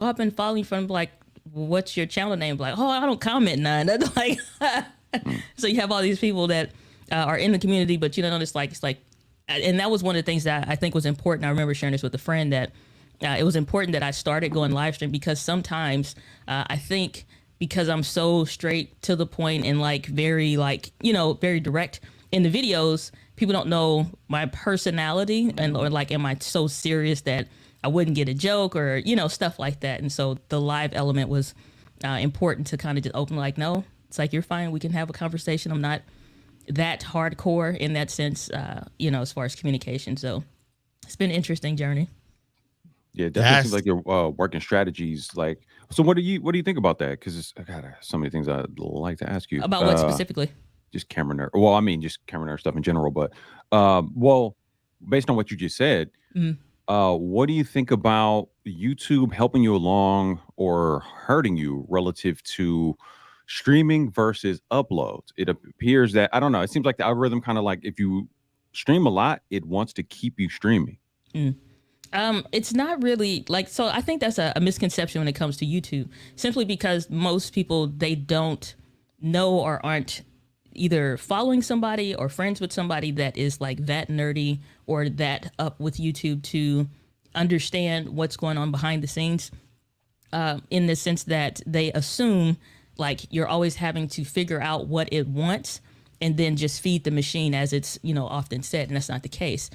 oh, I've been following from like, what's your channel name? Like, oh, I don't comment none. That's like, Mm. so you have all these people that are in the community, but you know, it's like, and that was one of the things that I think was important. I remember sharing this with a friend that it was important that I started going live stream because sometimes I think because I'm so straight to the point and like very like, you know, very direct in the videos, people don't know my personality and or like, am I so serious that I wouldn't get a joke or, you know, stuff like that. And so the live element was important to kind of just open like, no, it's like, you're fine. We can have a conversation. I'm not that hardcore in that sense, you know, as far as communication. So it's been an interesting journey. Yeah, it definitely seems That's like you're working strategies. Like, so what do you think about that? Because I got so many things I'd like to ask you. About what specifically? Just camera nerd. Well, I mean, just camera nerd stuff in general. But well, based on what you just said, Mm. what do you think about YouTube helping you along or hurting you relative to streaming versus uploads? It appears that I don't know. It seems like the algorithm kind of like if you stream a lot, it wants to keep you streaming. Mm. It's not really like, so I think that's a misconception when it comes to YouTube, simply because most people, they don't know or aren't either following somebody or friends with somebody that is like that nerdy or that up with YouTube to understand what's going on behind the scenes, in the sense that they assume like you're always having to figure out what it wants and then just feed the machine, as it's, you know, often said, and that's not the case.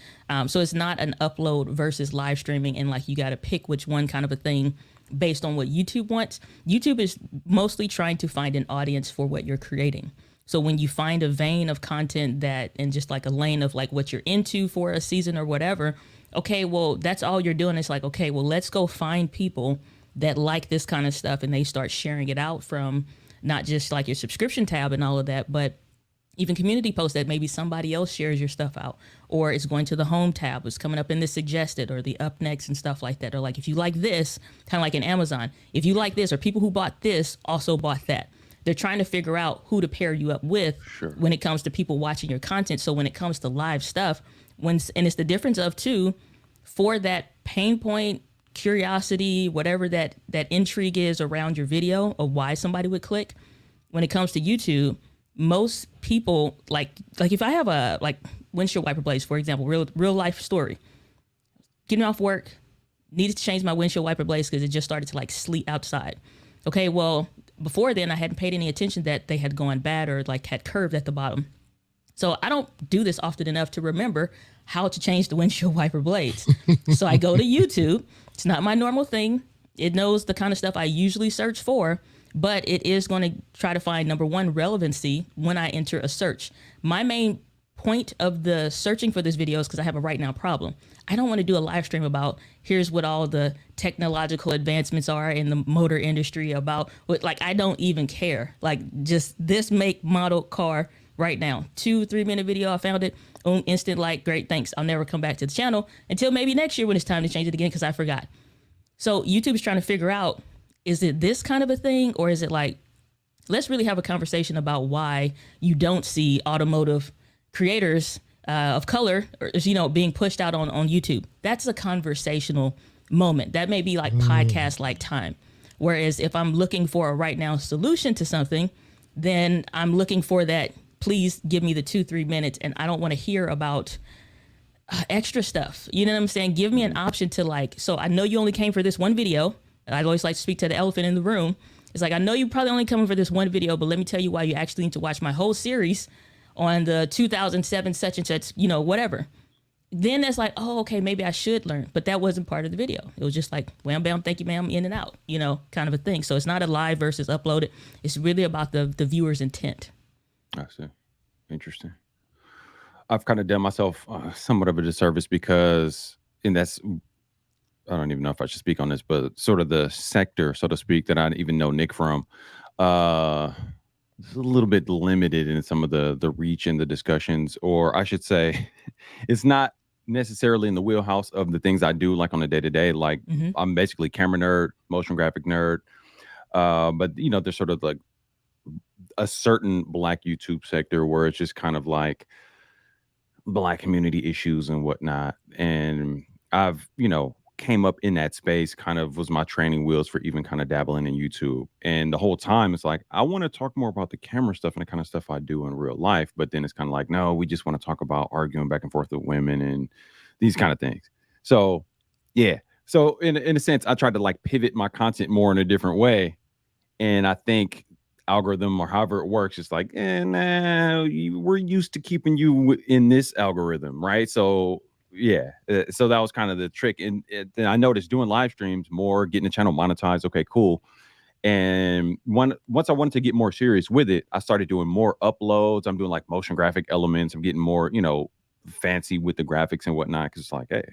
So it's not an upload versus live streaming and like you got to pick which one kind of a thing based on what YouTube wants. YouTube is mostly trying to find an audience for what you're creating. So when you find a vein of content that, and just like a lane of like what you're into for a season or whatever, okay, well, that's all you're doing. It's like, okay, well, let's go find people that like this kind of stuff, and they start sharing it out from not just like your subscription tab and all of that, but even community posts that maybe somebody else shares your stuff out, or it's going to the home tab, it's coming up in the suggested or the up next and stuff like that. Or like, if you like this, kind of like in Amazon, if you like this, or people who bought this also bought that. They're trying to figure out who to pair you up with Sure. when it comes to people watching your content. So when it comes to live stuff, and it's the difference of too, for that pain point, curiosity, whatever that intrigue is around your video of why somebody would click. When it comes to YouTube, most people like if I have a like windshield wiper blades, for example, real life story. Getting off work, needed to change my windshield wiper blades because it just started to like sleet outside. Okay, well, before then I hadn't paid any attention that they had gone bad or like had curved at the bottom. So I don't do this often enough to remember how to change the windshield wiper blades. So I go to YouTube. It's not my normal thing. It knows the kind of stuff I usually search for, but it is going to try to find, number one, relevancy when I enter a search. My main point of the searching for this video is because I have a right now problem. I don't want to do a live stream about here's what all the technological advancements are in the motor industry about what, like, I don't even care. Like, just this make model car right now. 2-3 minute video. I found it on instant like, great, thanks. I'll never come back to the channel until maybe next year when it's time to change it again because I forgot. So YouTube is trying to figure out, is it this kind of a thing, or is it like, let's really have a conversation about why you don't see automotive creators of color, or, you know, being pushed out on YouTube. That's a conversational moment. That may be like podcast like time. Whereas if I'm looking for a right now solution to something, then I'm looking for that. Please give me the 2-3 minutes, and I don't want to hear about extra stuff. You know what I'm saying? Give me an option to like, so I know you only came for this one video. I always like to speak to the elephant in the room. It's like, I know you probably only coming for this one video, but let me tell you why you actually need to watch my whole series on the 2007 such and such, you know, whatever. Then that's like, oh, okay, maybe I should learn. But that wasn't part of the video. It was just like, wham, bam, thank you, ma'am, in and out, you know, kind of a thing. So it's not a live versus uploaded. It's really about the viewer's intent. I see. Interesting. I've kind of done myself somewhat of a disservice because, and that's, I don't even know if I should speak on this, but sort of the sector, so to speak, that I even know Nick from, it's a little bit limited in some of the reach and the discussions, or I should say, it's not necessarily in the wheelhouse of the things I do, like on a day to day. Like I'm basically camera nerd, motion graphic nerd, but you know, there's sort of like a certain Black YouTube sector where it's just kind of like Black community issues and whatnot. And I've, you know, came up in that space kind of was my training wheels for even kind of dabbling in YouTube. And the whole time it's like, I want to talk more about the camera stuff and the kind of stuff I do in real life. But then it's kind of like, no, we just want to talk about arguing back and forth with women and these kind of things. So yeah. So in a sense, I tried to like pivot my content more in a different way. And I think algorithm or however it works, it's like, nah, we're used to keeping you in this algorithm, right? So yeah, so that was kind of the trick. And then I noticed doing live streams more, getting the channel monetized. Okay, cool. And once I wanted to get more serious with it, I started doing more uploads. I'm doing like motion graphic elements. I'm getting more, fancy with the graphics and whatnot. Cause it's like, hey,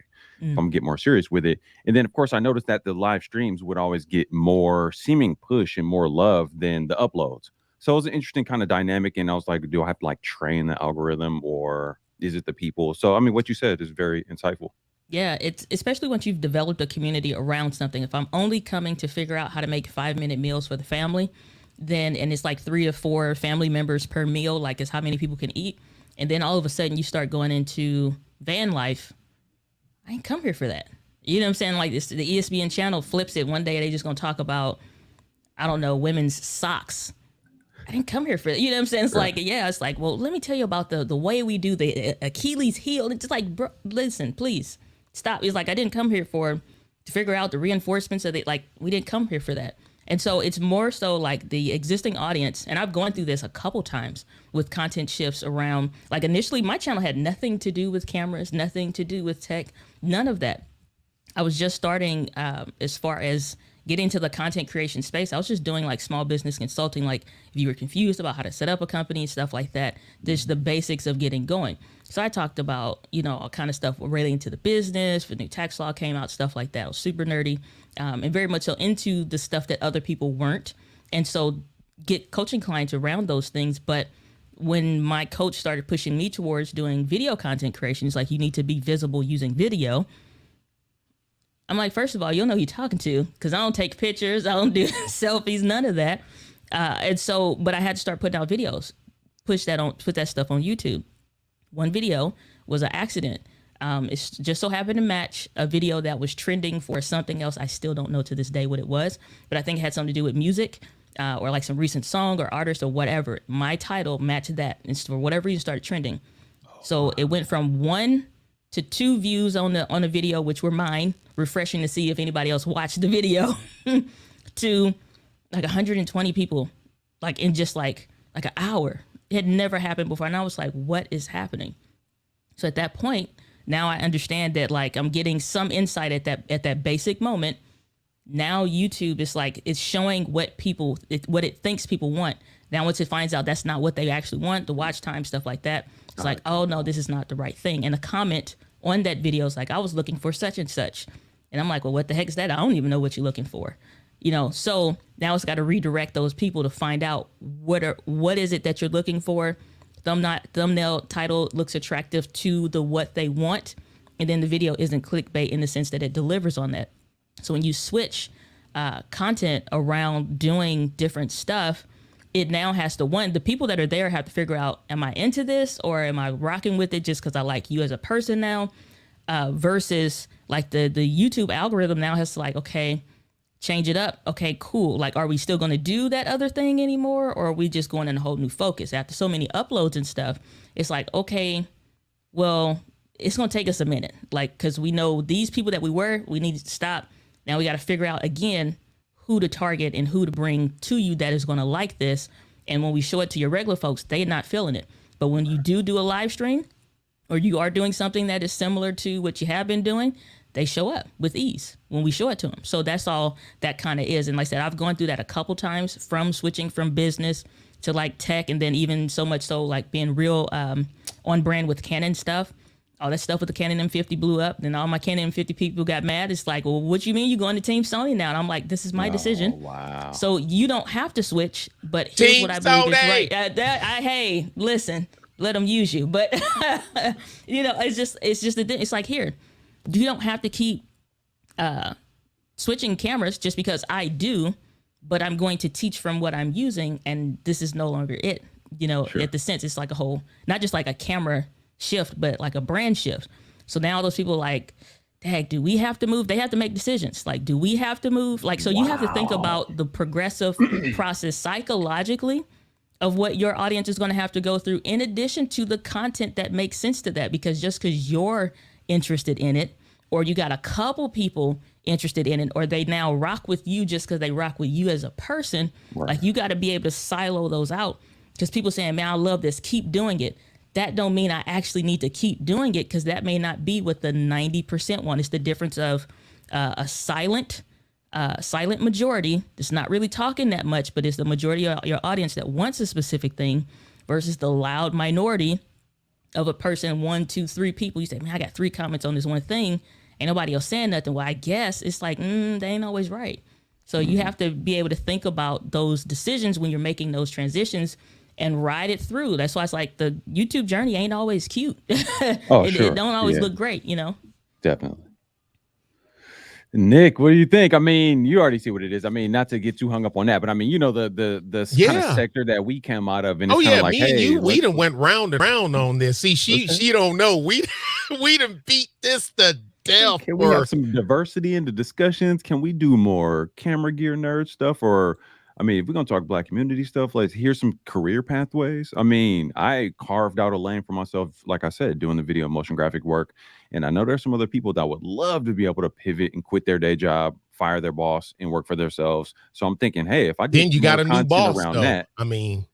if I'm get more serious with it. And then of course I noticed that the live streams would always get more seeming push and more love than the uploads. So it was an interesting kind of dynamic. And I was like, do I have to like train the algorithm or is it the people? So I mean, what you said is very insightful. Yeah, it's especially once you've developed a community around something. If I'm only coming to figure out how to make 5-minute meals for the family, then and it's like 3 or 4 family members per meal, like is how many people can eat. And then all of a sudden you start going into van life. I ain't come here for that. You know what I'm saying? Like this, the ESPN channel flips it one day. They just gonna talk about, I don't know, women's socks. I didn't come here for that. You know what I'm saying? It's like, yeah, it's like, well, let me tell you about the way we do the Achilles heel. It's just like, bro, listen, please stop. It's like, I didn't come here to figure out the reinforcements of it. Like, we didn't come here for that. And so it's more so like the existing audience. And I've gone through this a couple times with content shifts around, like initially my channel had nothing to do with cameras, nothing to do with tech, none of that. I was just starting as far as getting to the content creation space. I was just doing like small business consulting. Like if you were confused about how to set up a company, stuff like that, just the basics of getting going. So I talked about, all kind of stuff relating to the business. The new tax law came out, stuff like that. I was super nerdy and very much so into the stuff that other people weren't. And so get coaching clients around those things. But when my coach started pushing me towards doing video content creation, it's like, you need to be visible using video. I'm like, first of all, you'll know who you're talking to because I don't take pictures. I don't do selfies, none of that. And so, but I had to start putting out videos, put that stuff on YouTube. One video was an accident. It's just so happened to match a video that was trending for something else. I still don't know to this day what it was, but I think it had something to do with music or like some recent song or artist or whatever. My title matched that. And for whatever reason started trending. So it went from 1 to 2 views on the video, which were mine, refreshing to see if anybody else watched the video, to like 120 people, like in just like an hour. It had never happened before. And I was like, what is happening? So at that point, now I understand that like I'm getting some insight at that basic moment. Now YouTube is like, it's showing what it thinks people want. Now, once it finds out that's not what they actually want, the watch time, stuff like that, it's like, oh no, this is not the right thing. And the comment on that video is like, I was looking for such and such. And I'm like, well, what the heck is that? I don't even know what you're looking for. So now it's got to redirect those people to find out what is it that you're looking for. Thumbnail title looks attractive to what they want. And then the video isn't clickbait in the sense that it delivers on that. So when you switch content around doing different stuff, it now has to, the people that are there have to figure out, am I into this or am I rocking with it just because I like you as a person now? Versus like the YouTube algorithm now has to like, okay, change it up. Okay, cool. Like, are we still going to do that other thing anymore? Or are we just going in a whole new focus? After so many uploads and stuff, it's like, okay, well, it's going to take us a minute. Like, because we know these people that we need to stop. Now we got to figure out again who to target and who to bring to you that is going to like this. And when we show it to your regular folks, they're not feeling it. But when you do a live stream or you are doing something that is similar to what you have been doing, they show up with ease when we show it to them. So that's all that kind of is. And like I said, I've gone through that a couple times from switching from business to like tech. And then even so much so like being real on brand with Canon stuff. All that stuff with the Canon M50 blew up. Then all my Canon M50 people got mad. It's like, well, what you mean you going to Team Sony now? And I'm like, this is my decision. Wow. So you don't have to switch, but here's Team what I believe Sony. is right. Hey, listen, let them use you. But it's just the thing. It's like, here, you don't have to keep switching cameras just because I do, but I'm going to teach from what I'm using. And this is no longer it, Sure. At the sense, it's like a whole, not just like a camera shift, but like a brand shift. So now those people like, heck, do we have to move? They have to make decisions. Like, do we have to move? Like, so you have to think about the progressive process psychologically of what your audience is going to have to go through, in addition to the content that makes sense to that. Because just because you're interested in it, or you got a couple people interested in it, or they now rock with you just because they rock with you as a person, like, you got to be able to silo those out. Because people saying, man, I love this, keep doing it. That don't mean I actually need to keep doing it, because that may not be what the 90% want. It's the difference of a silent majority that's not really talking that much, but it's the majority of your audience that wants a specific thing, versus the loud minority of a person, 1, 2, 3 people. You say, man, I got 3 comments on this one thing. Ain't nobody else saying nothing. Well, I guess it's like, they ain't always right. So you have to be able to think about those decisions when you're making those transitions and ride it through. That's why it's like the YouTube journey ain't always cute. Oh, it, sure. it don't always look great, Definitely. Nick, what do you think? I mean, you already see what it is. I mean, not to get too hung up on that, but I mean, the kind of sector that we came out of, and it's kind of like, me hey, and you, we done went round and round on this. See, she don't know. We done beat this to death. Can we have some diversity in the discussions? Can we do more camera gear nerd stuff? Or, I mean, if we're gonna talk Black community stuff, let's hear some career pathways. I mean, I carved out a lane for myself, like I said, doing the video motion graphic work. And I know there's some other people that would love to be able to pivot and quit their day job, fire their boss, and work for themselves. So I'm thinking, hey, if I get then you got a new boss around though. that, I mean,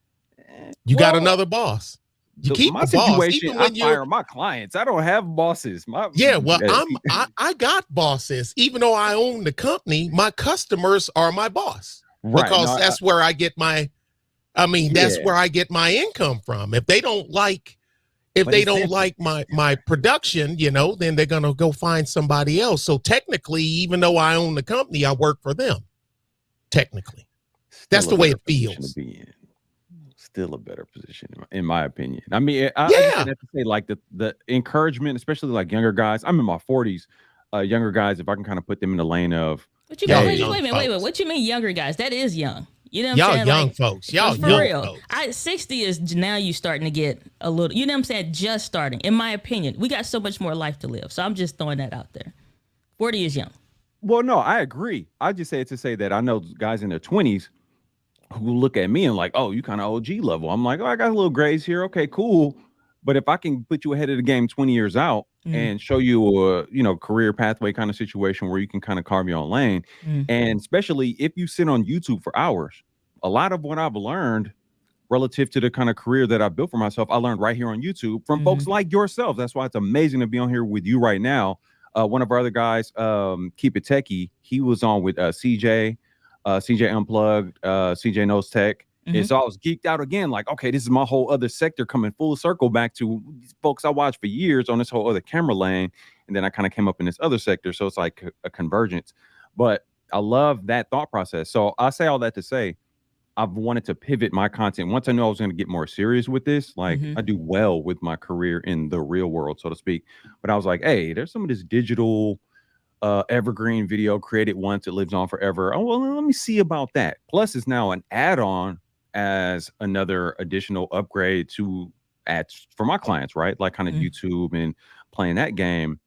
you got another boss. You keep my a boss, situation. even when I fire my clients. I don't have bosses. I got bosses. Even though I own the company, my customers are my boss, because that's where I get my. I mean, that's where I get my income from. If they don't like. If they don't like my production, then they're going to go find somebody else. So technically, even though I own the company, I work for them. Technically, that's the way it feels. Still a better position, in my opinion. I mean, I have to say, like, the encouragement, especially like younger guys. I'm in my 40s. Younger guys, if I can kind of put them in the lane of. What you mean? Wait a minute. What you mean, younger guys? That is young. You know what I'm saying? Young like, folks. Y'all for young real. folks. 60 is now you starting to get a little, you know what I'm saying? Just starting. In my opinion, we got so much more life to live. So I'm just throwing that out there. 40 is young. Well, no, I agree. I just say it to say that I know guys in their 20s who look at me and like, oh, you kind of OG level. I'm like, oh, I got a little grays here. Okay, cool. But if I can put you ahead of the game 20 years out and show you a, career pathway kind of situation where you can kind of carve your own lane. And especially if you sit on YouTube for hours, a lot of what I've learned relative to the kind of career that I built for myself, I learned right here on YouTube from folks like yourself. That's why it's amazing to be on here with you right now. One of our other guys, Keep It Techie, he was on with CJ Unplugged, CJ Knows Tech. And so I was geeked out again, like, okay, this is my whole other sector coming full circle back to folks I watched for years on this whole other camera lane. And then I kind of came up in this other sector. So it's like a convergence. But I love that thought process. So I say all that to say, I've wanted to pivot my content. Once I knew I was going to get more serious with this, like I do well with my career in the real world, so to speak. But I was like, hey, there's some of this digital evergreen video created once, it lives on forever. Oh, well, let me see about that. Plus, it's now an add-on as another additional upgrade to ads for my clients, right? Like kind of YouTube and playing that game.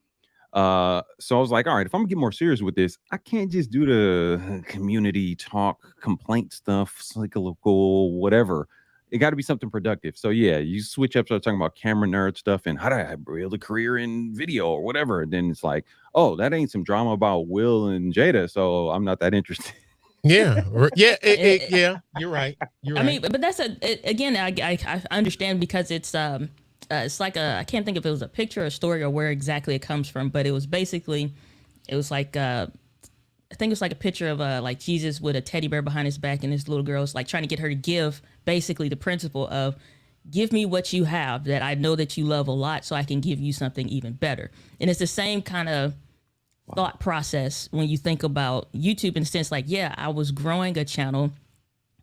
So I was like, all right, if I'm gonna get more serious with this, I can't just do the community talk, complaint stuff, cyclical, whatever. It got to be something productive. So yeah, you switch up, start talking about camera nerd stuff and how do I build a career in video or whatever. And then it's like, oh, that ain't some drama about Will and Jada, so I'm not that interested. Yeah, you're right. I mean, but that's again, I understand, because it's like I can't think if it was a picture or a story or where exactly it comes from, but it was basically, it was like I think it was like a picture of like Jesus with a teddy bear behind his back, and this little girl's like trying to get her to give basically the principle of give me what you have that I know that you love a lot, so I can give you something even better. And it's the same kind of thought process when you think about YouTube, in a sense, like, yeah, I was growing a channel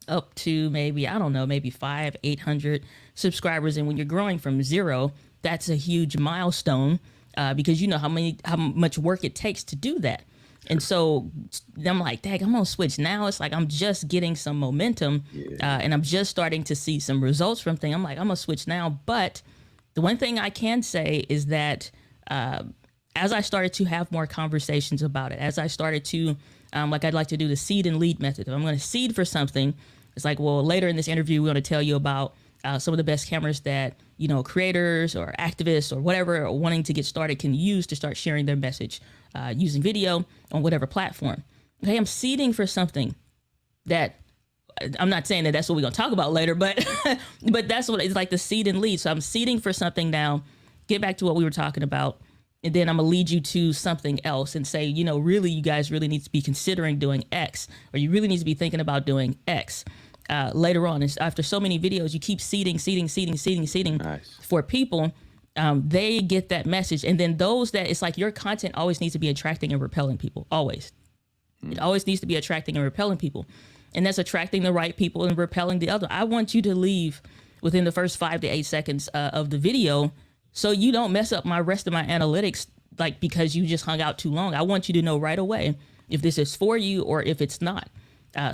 up to maybe, I don't know, maybe 500-800 subscribers. And when you're growing from 0, that's a huge milestone, because you know how much work it takes to do that. And so I'm like, dang, I'm gonna switch now. It's like I'm just getting some momentum, and I'm just starting to see some results from things. I'm like, I'm gonna switch now. But the one thing I can say is that as I started to have more conversations about it, as I started to, like I'd like to do the seed and lead method. If I'm going to seed for something, it's like, well, later in this interview, we're going to tell you about some of the best cameras that, creators or activists or whatever are wanting to get started can use to start sharing their message using video on whatever platform. Okay, I'm seeding for something that I'm not saying that that's what we're going to talk about later, but but that's what it's like, the seed and lead. So I'm seeding for something now, get back to what we were talking about, and then I'm going to lead you to something else and say, really, you guys really need to be considering doing X, or you really need to be thinking about doing X. Later on, after so many videos, you keep seeding nice. For people. They get that message. And then those that, it's like your content always needs to be attracting and repelling people. Always. It always needs to be attracting and repelling people. And that's attracting the right people and repelling the other. I want you to leave within the first 5 to 8 seconds of the video, so you don't mess up my rest of my analytics, like because you just hung out too long. I want you to know right away if this is for you or if it's not.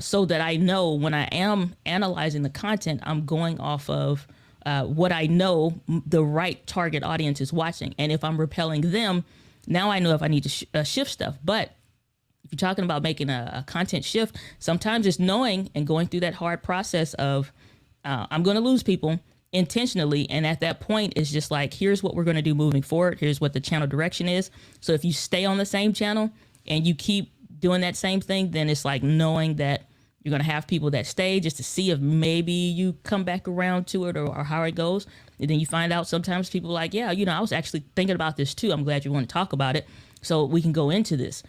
So that I know when I am analyzing the content, I'm going off of what I know the right target audience is watching. And if I'm repelling them, now I know if I need to shift stuff. But if you're talking about making a content shift, sometimes it's knowing and going through that hard process of I'm going to lose people intentionally. And at that point, it's just like, here's what we're going to do moving forward. Here's what the channel direction is. So if you stay on the same channel and you keep doing that same thing, then it's like knowing that you're going to have people that stay just to see if maybe you come back around to it or how it goes. And then you find out sometimes people are like, yeah, I was actually thinking about this too. I'm glad you want to talk about it so we can go into this,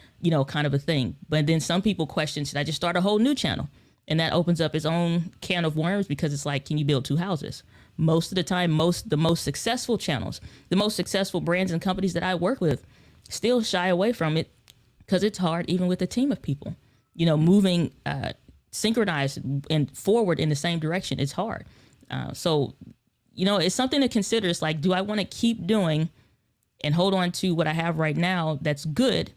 kind of a thing. But then some people question, should I just start a whole new channel? And that opens up its own can of worms, because it's like, can you build 2 houses? Most of the time, the most successful channels, the most successful brands and companies that I work with still shy away from it, because it's hard, even with a team of people, moving synchronized and forward in the same direction. It's hard. So, it's something to consider. It's like, do I want to keep doing and hold on to what I have right now that's good?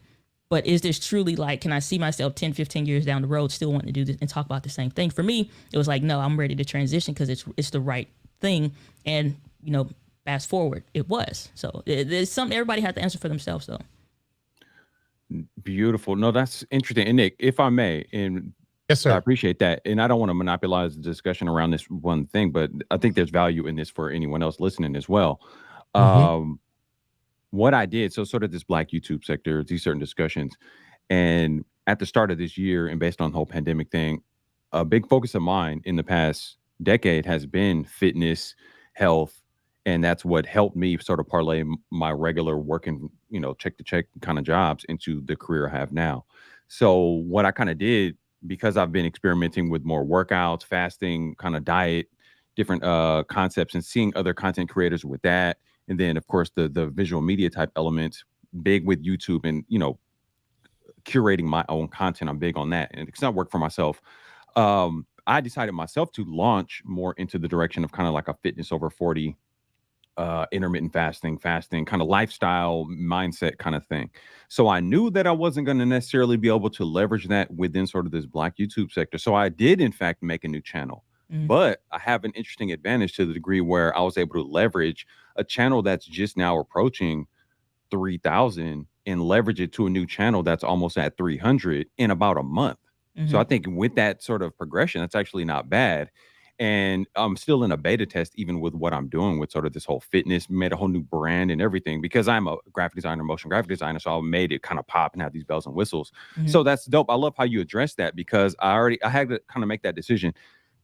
But is this truly like, can I see myself 10, 15 years down the road still wanting to do this and talk about the same thing? For me, it was like, no, I'm ready to transition because it's the right thing. And, fast forward, it was. So it's something everybody has to answer for themselves, though. Beautiful. No, that's interesting. And Nick, if I may, and yes, sir. I appreciate that. And I don't want to monopolize the discussion around this one thing, but I think there's value in this for anyone else listening as well. What I did, so sort of this Black YouTube sector, these certain discussions, and at the start of this year, and based on the whole pandemic thing, a big focus of mine in the past decade has been fitness, health, and that's what helped me sort of parlay my regular working, check to check kind of jobs into the career I have now. So what I kind of did, because I've been experimenting with more workouts, fasting, kind of diet, different concepts, and seeing other content creators with that. And then, of course, the visual media type elements, big with YouTube and, curating my own content. I'm big on that. And it's not work for myself. I decided myself to launch more into the direction of kind of like a fitness over 40, intermittent fasting kind of lifestyle mindset kind of thing. So I knew that I wasn't going to necessarily be able to leverage that within sort of this Black YouTube sector. So I did, in fact, make a new channel. But I have an interesting advantage to the degree where I was able to leverage a channel that's just now approaching 3,000 and leverage it to a new channel that's almost at 300 in about a month. So I think with that sort of progression, that's actually not bad. And I'm still in a beta test, even with what I'm doing with sort of this whole fitness, made a whole new brand and everything, because I'm a graphic designer, motion graphic designer. So I made it kind of pop and have these bells and whistles. So that's dope. I love how you address that, because I had to kind of make that decision.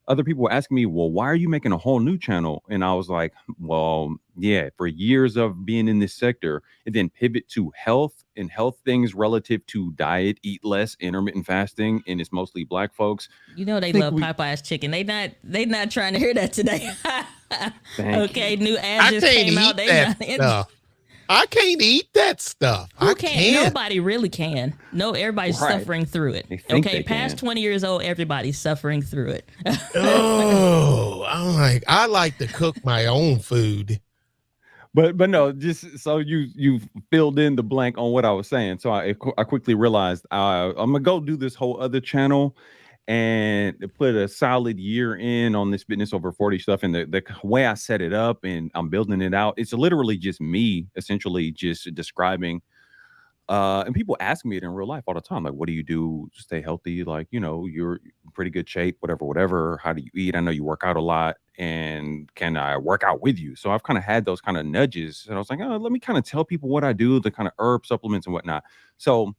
Other people were asking me, well, why are you making a whole new channel? And I was like, well, yeah, for years of being in this sector, and then pivot to health and health things relative to diet, eat less, intermittent fasting, and it's mostly Black folks. They love Popeye's chicken. They not trying to hear that today. Okay, new ads just came out. I can't eat that stuff. Who can't? Nobody really can. No, everybody's suffering through it. Okay, past 20 years old, everybody's suffering through it. I like to cook my own food. But no, just so you filled in the blank on what I was saying. So I quickly realized I'm gonna go do this whole other channel and put a solid year in on this fitness over 40 stuff. And the way I set it up and I'm building it out, it's literally just me essentially just describing And people ask me it in real life all the time. Like, what do you do to stay healthy? Like, you're in pretty good shape, whatever. How do you eat? I know you work out a lot, and can I work out with you? So I've kind of had those kind of nudges. And I was like, oh, let me kind of tell people what I do, the kind of herb supplements and whatnot. So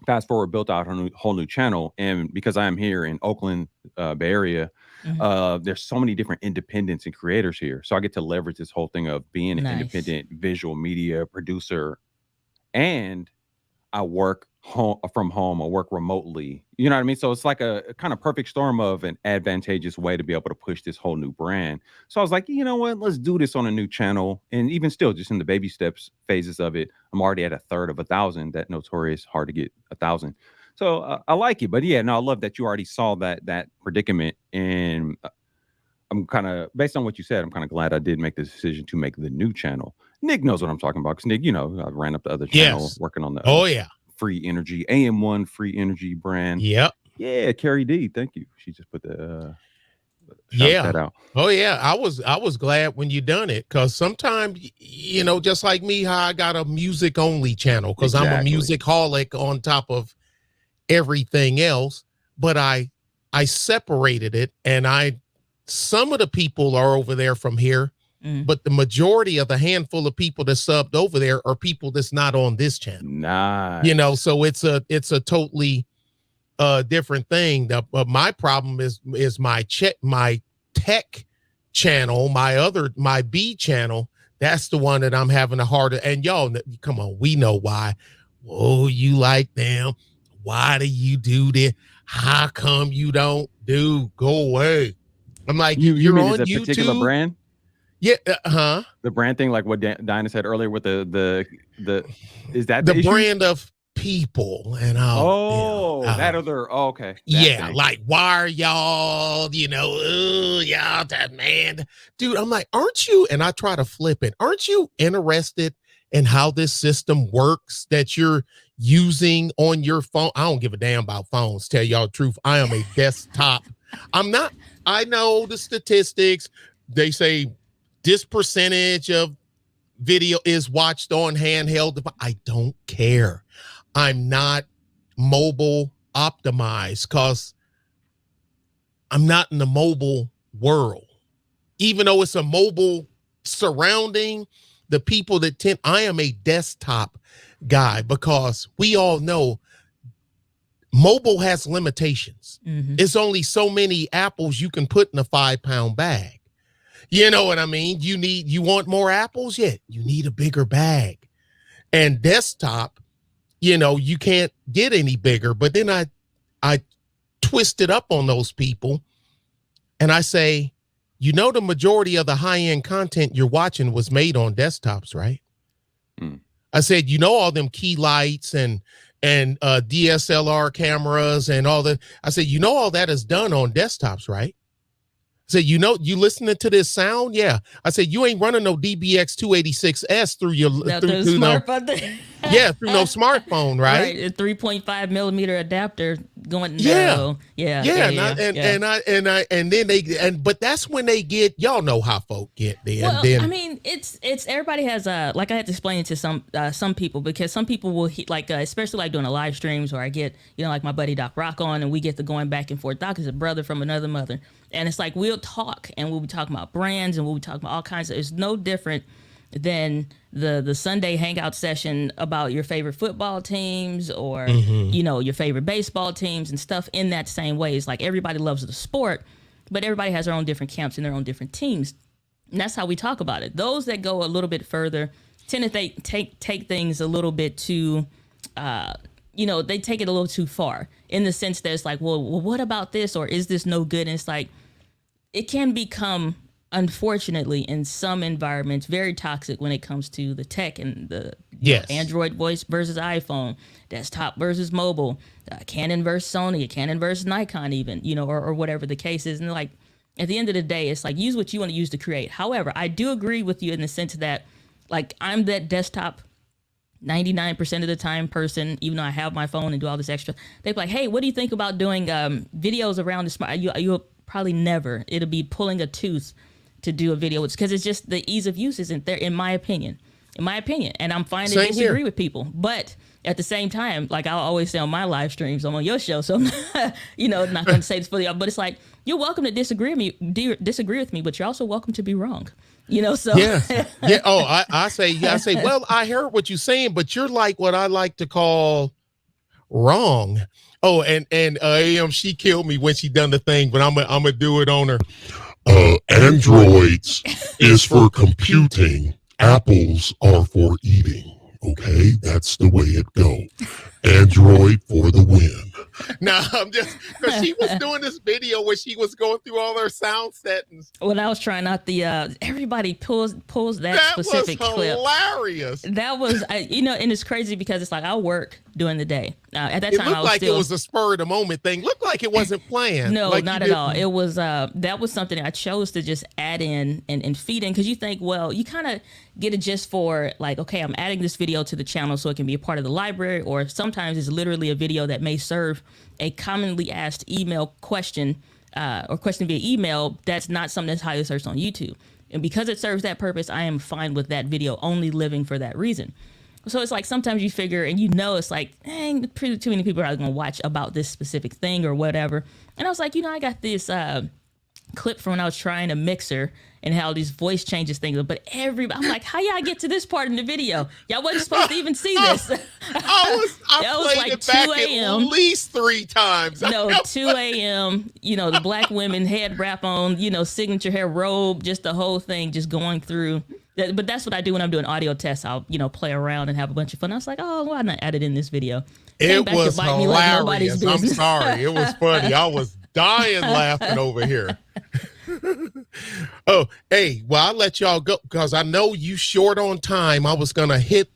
fast forward, built out a whole new channel. And because I am here in Oakland, Bay Area, there's so many different independents and creators here. So I get to leverage this whole thing of being an independent visual media producer, and I work from home. I work remotely. You know what I mean? So it's like a kind of perfect storm of an advantageous way to be able to push this whole new brand. So I was like, you know what? Let's do this on a new channel. And even still, just in the baby steps phases of it, I'm already at a third of 1,000. That notorious hard to get 1,000. So I like it. But yeah, no, I love that you already saw that predicament. And I'm kind of, based on what you said, I'm kind of glad I did make the decision to make the new channel. Nick knows what I'm talking about, because Nick, I ran up the other channel working on the free energy AM1 free energy brand. Yeah, Carrie D, thank you. She just put the that out. Oh yeah, I was glad when you done it, because sometimes, just like me, how I got a music only channel because I'm a music holic on top of everything else, but I separated it, and some of the people are over there from here. But the majority of the handful of people that subbed over there are people that's not on this channel. Nice. So it's a totally different thing. My problem is my tech channel, my B channel. That's the one that I'm having a harder. And y'all, come on, we know why. Oh, you like them? Why do you do this? How come you don't go away? I'm like, you're on YouTube. Particular brand? Yeah, The brand thing, like what Dinah said earlier with the is that the brand of people and that other okay. Yeah, thing. Like why are y'all, y'all that man, dude? I'm like, aren't you? And I try to flip it. Aren't you interested in how this system works that you're using on your phone? I don't give a damn about phones. Tell y'all the truth. I am a desktop. I'm not. I know the statistics. They say this percentage of video is watched on handheld. I don't care. I'm not mobile optimized because I'm not in the mobile world. Even though it's a mobile surrounding, the people that I am a desktop guy, because we all know mobile has limitations. It's only so many apples you can put in a 5-pound bag. You know what I mean? You want more apples? Yeah, you need a bigger bag. And desktop, you can't get any bigger. But then I twist it up on those people, and I say, the majority of the high-end content you're watching was made on desktops, right? I said, all them key lights and DSLR cameras and all that. I said, all that is done on desktops, right? I said, you listening to this sound? Yeah. I said, you ain't running no DBX 286S through your through no smartphone, right? Right. A 3.5 millimeter adapter going. But that's when they get, y'all know how folk get there. Well, I mean, it's everybody has like I had to explain it to some people, because some people will especially like doing a live streams, or I get like my buddy Doc Rock on, and we get to going back and forth. Doc is a brother from another mother, and it's like we'll talk and we'll be talking about brands and we'll be talking about all kinds of. It's no different than the Sunday hangout session about your favorite football teams or your favorite baseball teams and stuff. In that same way, it's like everybody loves the sport, but everybody has their own different camps and their own different teams, and that's how we talk about it. Those that go a little bit further tend to take things a little bit too they take it a little too far, in the sense that it's like, well, what about this, or is this no good? And it's like, it can become, unfortunately, in some environments, very toxic when it comes to the tech and the Android voice versus iPhone, desktop versus mobile, Canon versus Sony, Canon versus Nikon, even, or whatever the case is. And like, at the end of the day, it's like, use what you want to use to create. However, I do agree with you in the sense that, like, I'm that desktop 99% of the time person, even though I have my phone and do all this extra. They'd be like, hey, what do you think about doing videos around the smart? You'll probably never. It'll be pulling a tooth to do a video, because it's just the ease of use isn't there, in my opinion. in my opinion. And I'm fine to Same disagree here. with people. But at the same time, like I'll always say on my live streams, I'm on your show, so I'm not, not going to say this for you, but it's like, you're welcome to disagree with me, but you're also welcome to be wrong. So yeah. Oh, I say, well, I heard what you're saying, but you're like what I like to call wrong. Oh, and AM, she killed me when she done the thing, but I'm gonna do it on her. Androids is for computing. Apples are for eating. Okay, that's the way it go. Android for the win. No, I'm just because she was doing this video where she was going through all her sound settings. When I was trying out the everybody pulls that specific was clip. Hilarious. That was and it's crazy because it's like I work during the day. At that time, it looked I was like it was a spur of the moment thing. Looked like it wasn't planned. No, like not at all. It was that was something I chose to just add in and feed in, because you think, well, you kind of get a gist for like, okay, I'm adding this video to the channel so it can be a part of the library, or sometimes it's literally a video that may serve a commonly asked email question or question via email that's not something that's highly searched on YouTube. And because it serves that purpose, I am fine with that video only living for that reason. So it's like sometimes you figure, and it's like, dang, too many people are going to watch about this specific thing or whatever. And I was like, I got this clip from when I was trying a mixer and how these voice changes things. But I'm like, how y'all get to this part in the video? Y'all wasn't supposed to even see this. I played like it back 2 a.m. at least 3 times. No, 2 a.m., the black women head wrap on, signature hair robe, just the whole thing just going through. But that's what I do when I'm doing audio tests. I'll, play around and have a bunch of fun. I was like, oh, why not add it in this video? It was hilarious. I'm sorry. It was funny. I was dying laughing over here. Oh, hey, well, I'll let y'all go because I know you short on time. I was going to hit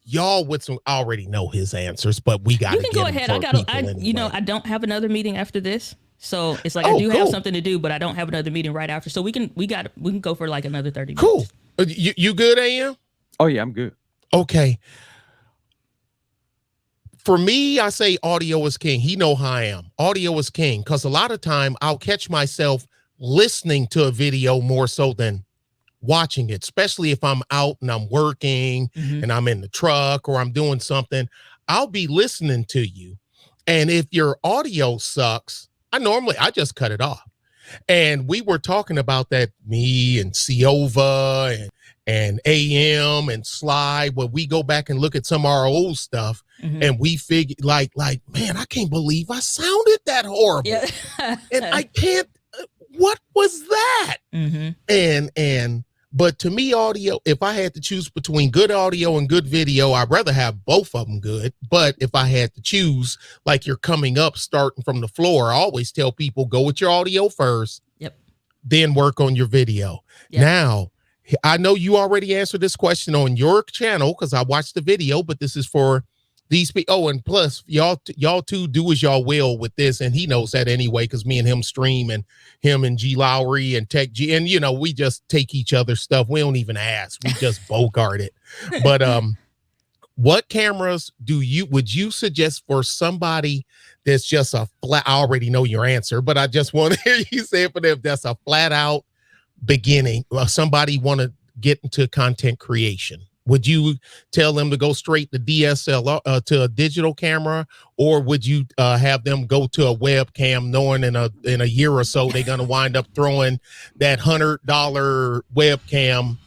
y'all with some, I already know his answers, but we got to get go ahead. I don't have another meeting after this. So it's like I do have something to do, but I don't have another meeting right after. So we can go for like another 30 minutes. Cool. You good, AM? Oh yeah, I'm good. Okay. For me, I say audio is king. He know how I am. Audio is king, because a lot of time I'll catch myself listening to a video more so than watching it, especially if I'm out and I'm working and I'm in the truck or I'm doing something. I'll be listening to you. And if your audio sucks, I just cut it off. And we were talking about that, me and Ciova and AM and Sly, where we go back and look at some of our old stuff and we figure like, man, I can't believe I sounded that horrible. Yeah. And I can't, what was that? But to me, audio, if I had to choose between good audio and good video, I'd rather have both of them good. But if I had to choose, like you're coming up, starting from the floor, I always tell people, go with your audio first, then work on your video. Yep. Now, I know you already answered this question on your channel because I watched the video, but this is for these people. Oh, and plus, y'all two do as y'all will with this, and he knows that anyway because me and him stream, and him and G Lowry and Tech G, and we just take each other's stuff. We don't even ask. We just bogart it. But what cameras would you suggest for somebody that's just a flat? I already know your answer, but I just want to hear you say it for them. That's a flat out beginning. Somebody want to get into content creation. Would you tell them to go straight to DSLR to a digital camera, or would you have them go to a webcam, knowing in a year or so they're gonna wind up throwing that $100 webcam,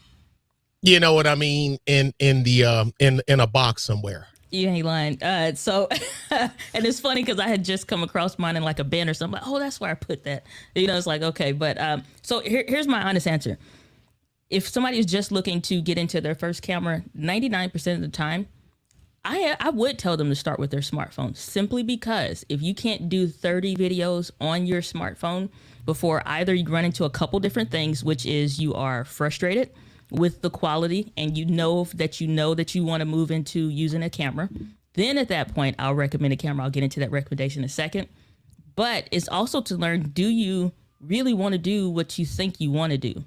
you know what I mean, in a box somewhere? You ain't lying. So, and it's funny because I had just come across mine in like a bin or something. Like, oh, that's where I put that. It's like, okay, but so here's my honest answer. If somebody is just looking to get into their first camera, 99% of the time, I would tell them to start with their smartphone, simply because if you can't do 30 videos on your smartphone before either you run into a couple different things, which is you are frustrated with the quality and you know that you want to move into using a camera, then at that point, I'll recommend a camera. I'll get into that recommendation in a second. But it's also to learn, do you really want to do what you think you want to do?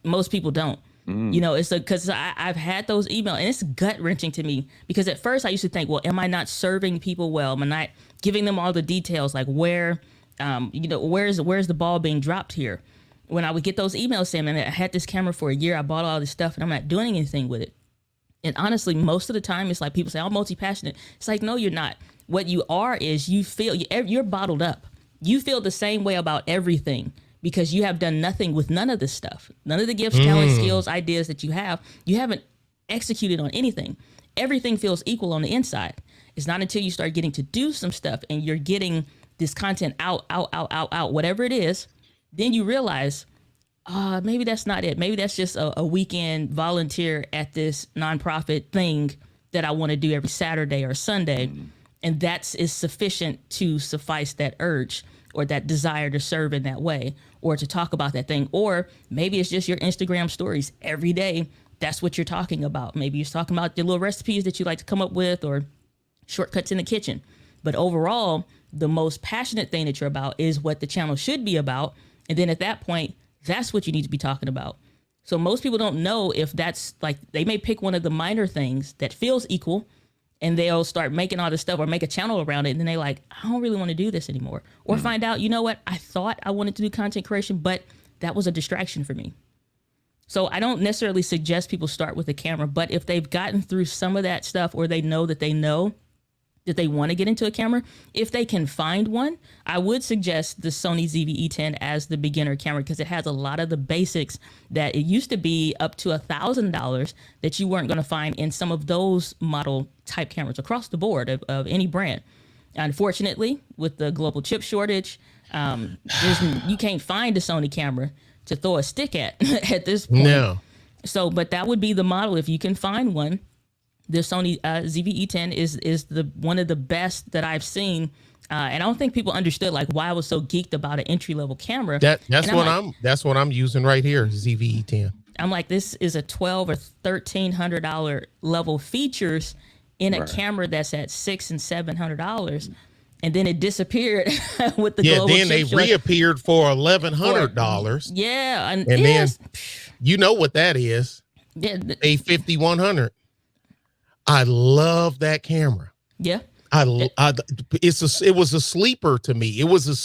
Most people don't. It's because I've had those emails, and it's gut wrenching to me because at first I used to think, well, am I not serving people well? Am I not giving them all the details? Like where's the ball being dropped here? when I would get those emails saying, man, I had this camera for a year, I bought all this stuff and I'm not doing anything with it. And honestly, most of the time it's like people say, I'm multi-passionate. It's like, no, you're not. What you are is you feel you're bottled up. You feel the same way about everything because you have done nothing with none of this stuff. None of the gifts, talents, skills, ideas that you haven't executed on anything. Everything feels equal on the inside. It's not until you start getting to do some stuff and you're getting this content out, whatever it is, then you realize, maybe that's not it. Maybe that's just a weekend volunteer at this nonprofit thing that I want to do every Saturday or Sunday. And that is sufficient to suffice that urge or that desire to serve in that way or to talk about that thing. Or maybe it's just your Instagram stories every day. That's what you're talking about. Maybe you're talking about the little recipes that you like to come up with or shortcuts in the kitchen. But overall, the most passionate thing that you're about is what the channel should be about. And then at that point, that's what you need to be talking about. So most people don't know if that's like, they may pick one of the minor things that feels equal and they'll start making all this stuff or make a channel around it. And then they like, I don't really want to do this anymore. Or find out, you know what? I thought I wanted to do content creation, but that was a distraction for me. So I don't necessarily suggest people start with a camera, but if they've gotten through some of that stuff or they know that they want to get into a camera, if they can find one, I would suggest the Sony ZV-E10 as the beginner camera because it has a lot of the basics that it used to be up to $1,000 that you weren't going to find in some of those model type cameras across the board of any brand. Unfortunately, with the global chip shortage, you can't find a Sony camera to throw a stick at this point. No. So, but that would be the model if you can find one. The Sony ZV-E10 is the one of the best that I've seen, and I don't think people understood like why I was so geeked about an entry level camera. That's what I'm using right here, ZV-E10. I'm like, this is a $1,200 or $1,300 level features in a camera that's at $600 and $700, and then it disappeared with the global then they chip reappeared for $1,100. Yeah, and then you know what that is? Yeah, a 5100. I love that camera. Yeah. It was a sleeper to me. It was a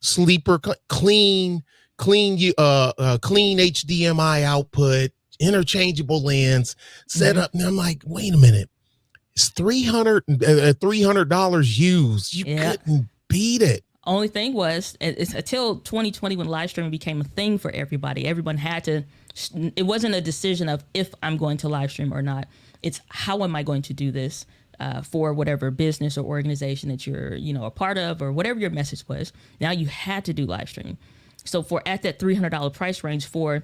sleeper, clean HDMI output, interchangeable lens, set up. And I'm like, wait a minute. It's $300 used. You couldn't beat it. Only thing was, it's until 2020 when live streaming became a thing for everybody. Everyone had to. It wasn't a decision of if I'm going to live stream or not. It's how am I going to do this for whatever business or organization that you're, a part of or whatever your message was. Now you had to do live streaming. So at that $300 price range for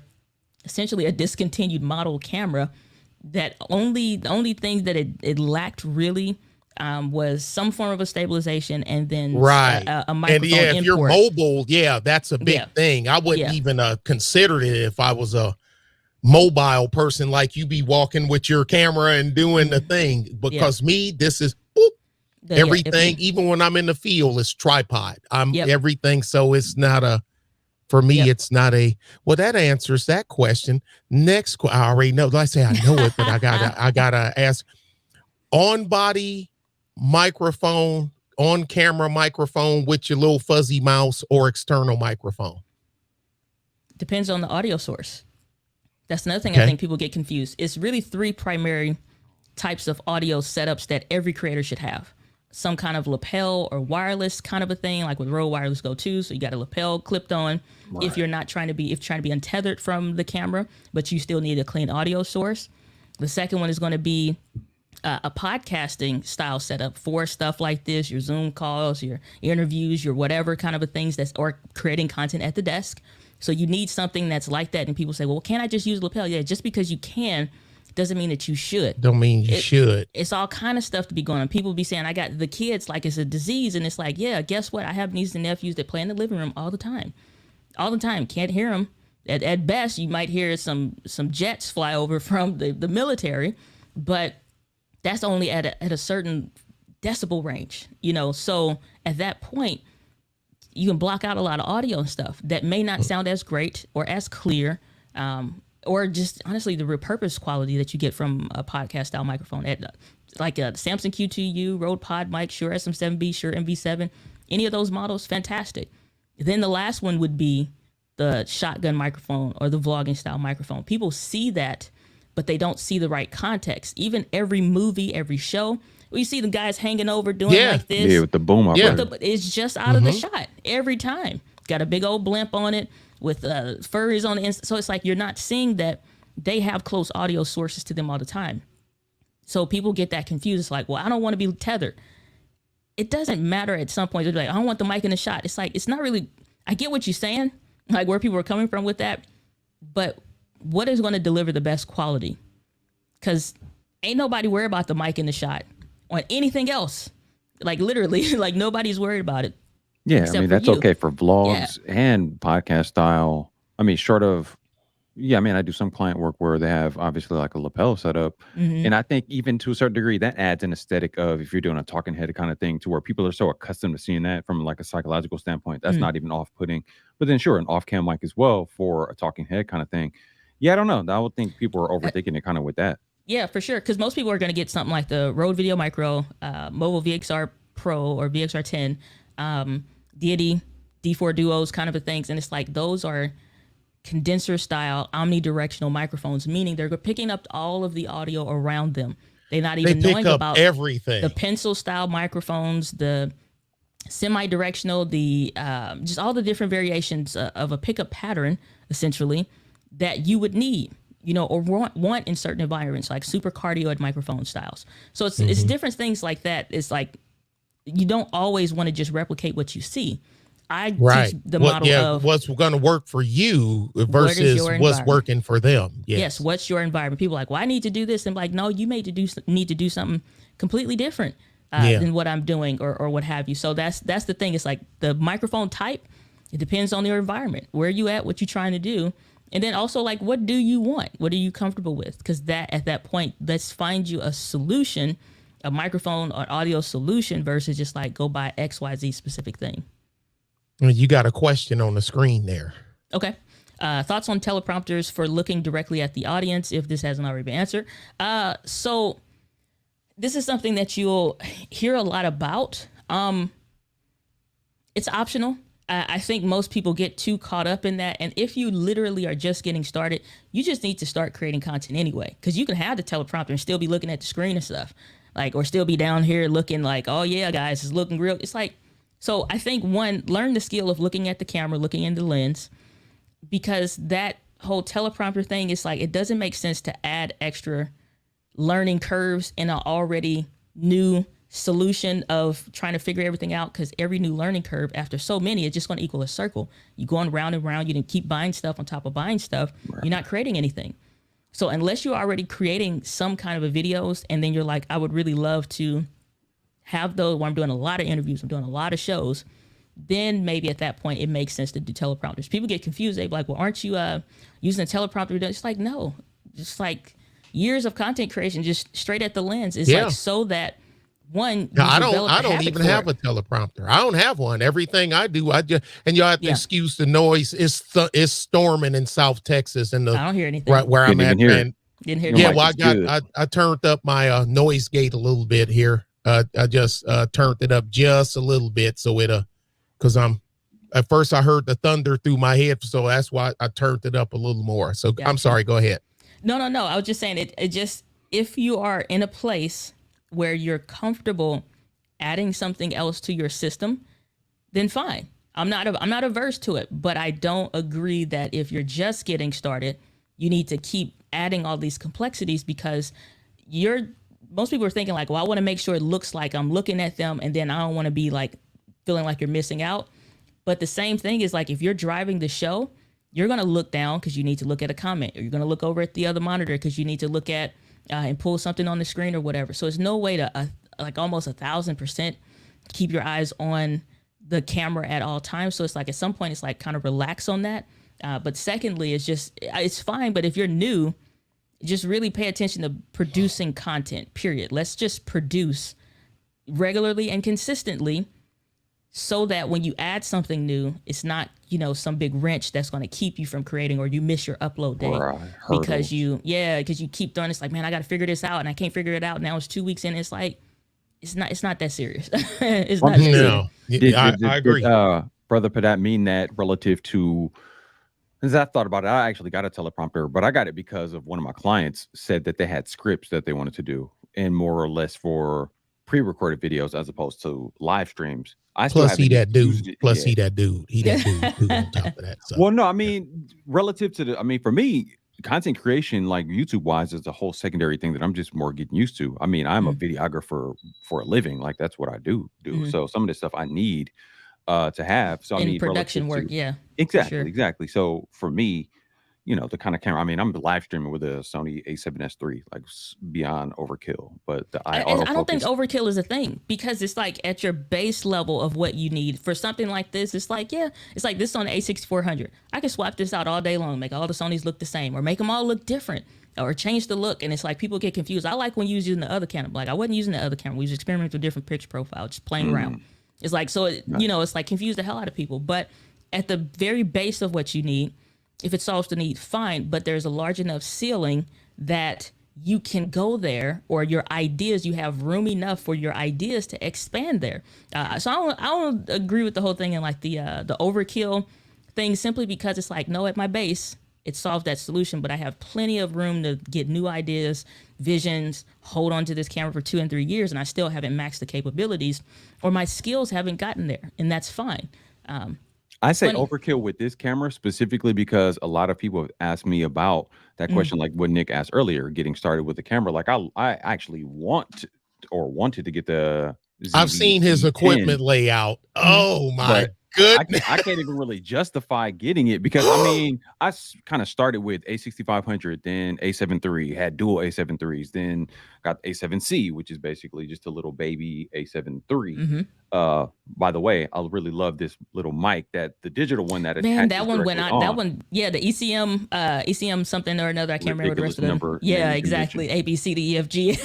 essentially a discontinued model camera, the only thing that it lacked really was some form of a stabilization and then a microphone and if import. you're mobile, that's a big thing. I wouldn't even consider it if I was a mobile person like you be walking with your camera and doing the thing, because this is everything. Even when I'm in the field, it's tripod. I'm everything. So it's not for me, it's not that answers that question. Next, I already know. I say I know it, but I gotta ask. On body microphone, on camera microphone with your little fuzzy mouse, or external microphone? Depends on the audio source. That's another thing I think people get confused. It's really 3 primary types of audio setups that every creator should have. Some kind of lapel or wireless kind of a thing, like with Rode Wireless Go 2. So you got a lapel clipped on if you're trying to be untethered from the camera, but you still need a clean audio source. The second one is going to be a podcasting style setup for stuff like this, your Zoom calls, your interviews, your whatever kind of a things or creating content at the desk. So you need something that's like that. And people say, well, can't I just use lapel? Yeah, just because you can doesn't mean that you should. Don't mean you should. It's all kind of stuff to be going on. People be saying, I got the kids like it's a disease. And it's like, yeah, guess what? I have nieces and nephews that play in the living room all the time. All the time. Can't hear them. At best, you might hear some jets fly over from the military. But that's only at a certain decibel range, So at that point, you can block out a lot of audio and stuff that may not sound as great or as clear, or just honestly the repurposed quality that you get from a podcast style microphone at like a Samsung Q2U, Rode Pod mic, Shure SM7B, Shure MV7, any of those models, fantastic. Then the last one would be the shotgun microphone or the vlogging style microphone. People see that, but they don't see the right context. Even every movie, every show, we see the guys hanging over doing like this. Yeah, with the boom operator. It's just out of the shot every time. Got a big old blimp on it with furries on the inside. So it's like you're not seeing that they have close audio sources to them all the time. So people get that confused. It's like, well, I don't want to be tethered. It doesn't matter at some point. They're like, I don't want the mic in the shot. It's like, it's not really, I get what you're saying, like where people are coming from with that. But what is going to deliver the best quality? Because ain't nobody worried about the mic in the shot on anything else. Like literally, like nobody's worried about it. Yeah, I mean, that's okay for vlogs and podcast style. I mean, short of, I do some client work where they have obviously like a lapel setup. And I think even to a certain degree, that adds an aesthetic of if you're doing a talking head kind of thing to where people are so accustomed to seeing that from like a psychological standpoint, that's not even off-putting. But then sure, an off-cam mic as well for a talking head kind of thing. Yeah, I don't know. I would think people are overthinking it kind of with that. Yeah, for sure. Because most people are going to get something like the Rode Video Micro, Mobile VXR Pro or VXR 10, Deity, D4 Duos kind of things. And it's like those are condenser style omnidirectional microphones, meaning they're picking up all of the audio around them. They're not even knowing about everything. The pencil style microphones, the semi-directional, the just all the different variations of a pickup pattern, essentially, that you would need, or want in certain environments, like super cardioid microphone styles. So it's different things like that. It's like you don't always want to just replicate what you see. I teach the model of what's going to work for you versus what's working for them. Yes, what's your environment? People are like, well, I need to do this. And I'm like, no, you need to do something completely different than what I'm doing or what have you. So that's the thing. It's like the microphone type, it depends on your environment, where you at, what you're trying to do. And then also like, what do you want? What are you comfortable with? Because at that point, let's find you a solution, a microphone or audio solution versus just like go buy XYZ specific thing. You got a question on the screen there. Okay. Thoughts on teleprompters for looking directly at the audience, if this hasn't already been answered. So this is something that you'll hear a lot about. It's optional. I think most people get too caught up in that. And if you literally are just getting started, you just need to start creating content anyway, because you can have the teleprompter and still be looking at the screen and stuff, like, or still be down here looking like, oh yeah, guys, it's looking real. It's like, so I think one, learn the skill of looking at the camera, looking in the lens, because that whole teleprompter thing is like, it doesn't make sense to add extra learning curves in an already new solution of trying to figure everything out, because every new learning curve after so many is just going to equal a circle. You're going round and round. You didn't keep buying stuff on top of buying stuff. Right. You're not creating anything. So unless you're already creating some kind of a videos, and then you're like, I would really love to have those where I'm doing a lot of interviews, I'm doing a lot of shows, then maybe at that point it makes sense to do teleprompters. People get confused. They're like, well, aren't you using a teleprompter? It's like, no, just like years of content creation, just straight at the lens. It's like so that one, I don't even have a teleprompter. I don't have one. Everything I do, I just, and you have to excuse the noise. It's storming in South Texas, and I don't hear anything right where I'm at. Didn't hear. Well, I turned up my noise gate a little bit here. I just turned it up just a little bit, so because at first I heard the thunder through my head, so that's why I turned it up a little more. So I'm sorry. Go ahead. No. I was just saying it just, if you are in a place where you're comfortable adding something else to your system, then fine. I'm not averse to it, but I don't agree that if you're just getting started, you need to keep adding all these complexities, because most people are thinking like, well, I want to make sure it looks like I'm looking at them, and then I don't want to be like feeling like you're missing out. But the same thing is like, if you're driving the show, you're going to look down because you need to look at a comment, or you're going to look over at the other monitor because you need to look at and pull something on the screen or whatever. So it's no way to like almost 1,000% keep your eyes on the camera at all times. So it's like at some point it's like kind of relax on that. But secondly, it's fine. But if you're new, just really pay attention to producing content, period. Let's just produce regularly and consistently, so that when you add something new, it's not, some big wrench that's going to keep you from creating, or you miss your upload day because you keep throwing. It's like, man, I got to figure this out, and I can't figure it out. Now it's 2 weeks in. It's like, it's not that serious. It's not. No, I agree. Brother Padat mean that relative to As I thought about it, I actually got a teleprompter, but I got it because of one of my clients said that they had scripts that they wanted to do, and more or less for pre-recorded videos as opposed to live streams. I still Plus, he haven't that used dude. it Plus, yet. he that dude. He that dude too, on top of that. So. Well, no, I mean, relative to for me, content creation, like YouTube wise, is a whole secondary thing that I'm just more getting used to. I mean, I'm a videographer for a living. Like that's what I do. So some of this stuff I need to have. So I mean, production work, exactly. So for me, the kind of camera. I mean, I'm live streaming with a Sony A7S III, like beyond overkill. But I don't think overkill is a thing, because it's like at your base level of what you need for something like this. It's like it's like this on the A6400. I can swap this out all day long, make all the Sonys look the same, or make them all look different, or change the look. And it's like people get confused. I like when you was using the other camera. Like I wasn't using the other camera. We was experimenting with different picture profiles, just playing around. It's like it's like confused the hell out of people. But at the very base of what you need, if it solves the need, fine. But there's a large enough ceiling that you can go there, or your ideas, you have room enough for your ideas to expand there. So I don't agree with the whole thing and like the overkill thing, simply because it's like, no, at my base, it solves that solution, but I have plenty of room to get new ideas, visions, hold on to this camera for 2 and 3 years, and I still haven't maxed the capabilities, or my skills haven't gotten there, and that's fine. I say overkill with this camera specifically because a lot of people have asked me about that question, like what Nick asked earlier, getting started with the camera. Like I actually wanted to get the I've seen his equipment layout. Oh my goodness. I can't even really justify getting it because I mean, I kind of started with A6500, then A7 III, had dual A7 IIIs, then got A7C, which is basically just a little baby A7 III. By the way, I really love this little mic, that the digital one that that one went on. That one, the ECM something or another. I can't remember the rest of them. Yeah, exactly. A, B, C, D, E, F, G.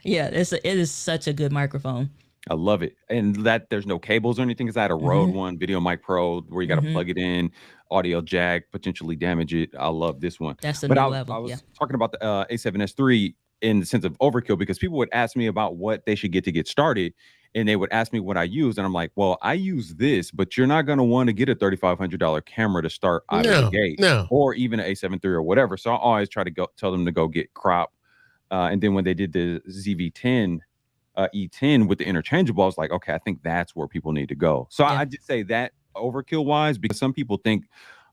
Yeah, it is such a good microphone. I love it. And that there's no cables or anything, because I had a Rode one, Video Mic Pro, where you got to plug it in, audio jack, potentially damage it. I love this one. That's the new level. I was talking about the A7S III in the sense of overkill, because people would ask me about what they should get to get started, and they would ask me what I use, and I'm like, well, I use this, but you're not going to want to get a $3,500 camera to start out of the gate, or even an A7 III or whatever. So I always try to tell them to go get crop. And then when they did the ZV-10 E10 with the interchangeable, I was like, okay, I think that's where people need to go. So I just say that overkill wise, because some people think,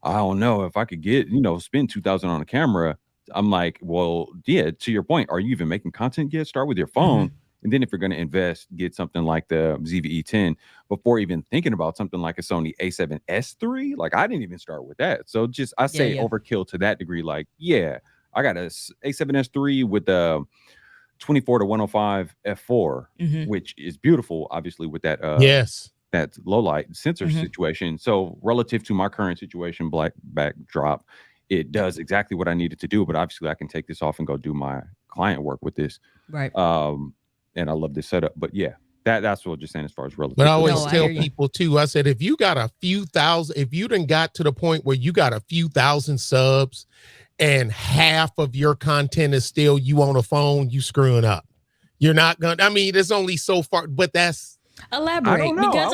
I don't know if I could get, spend $2,000 on a camera. I'm like, well, yeah, to your point, are you even making content yet? Start with your phone. And then if you're going to invest, get something like the ZV-E10 before even thinking about something like a Sony A7S III. Like I didn't even start with that. So just, I say overkill to that degree. Like, yeah, I got a A7S III with the 24-105 f4, which is beautiful, obviously, with that that low light sensor situation. So relative to my current situation, black backdrop, it does exactly what I needed to do. But obviously, I can take this off and go do my client work with this. Right. And I love this setup. But yeah, that's what I'm just saying as far as relative. But I always tell people too, I said, if you got a few thousand, if you done got to the point where you got a few thousand subs and half of your content is still you on a phone, you screwing up. You're not gonna, I mean, there's only so far, but that's elaborate. I don't know. Because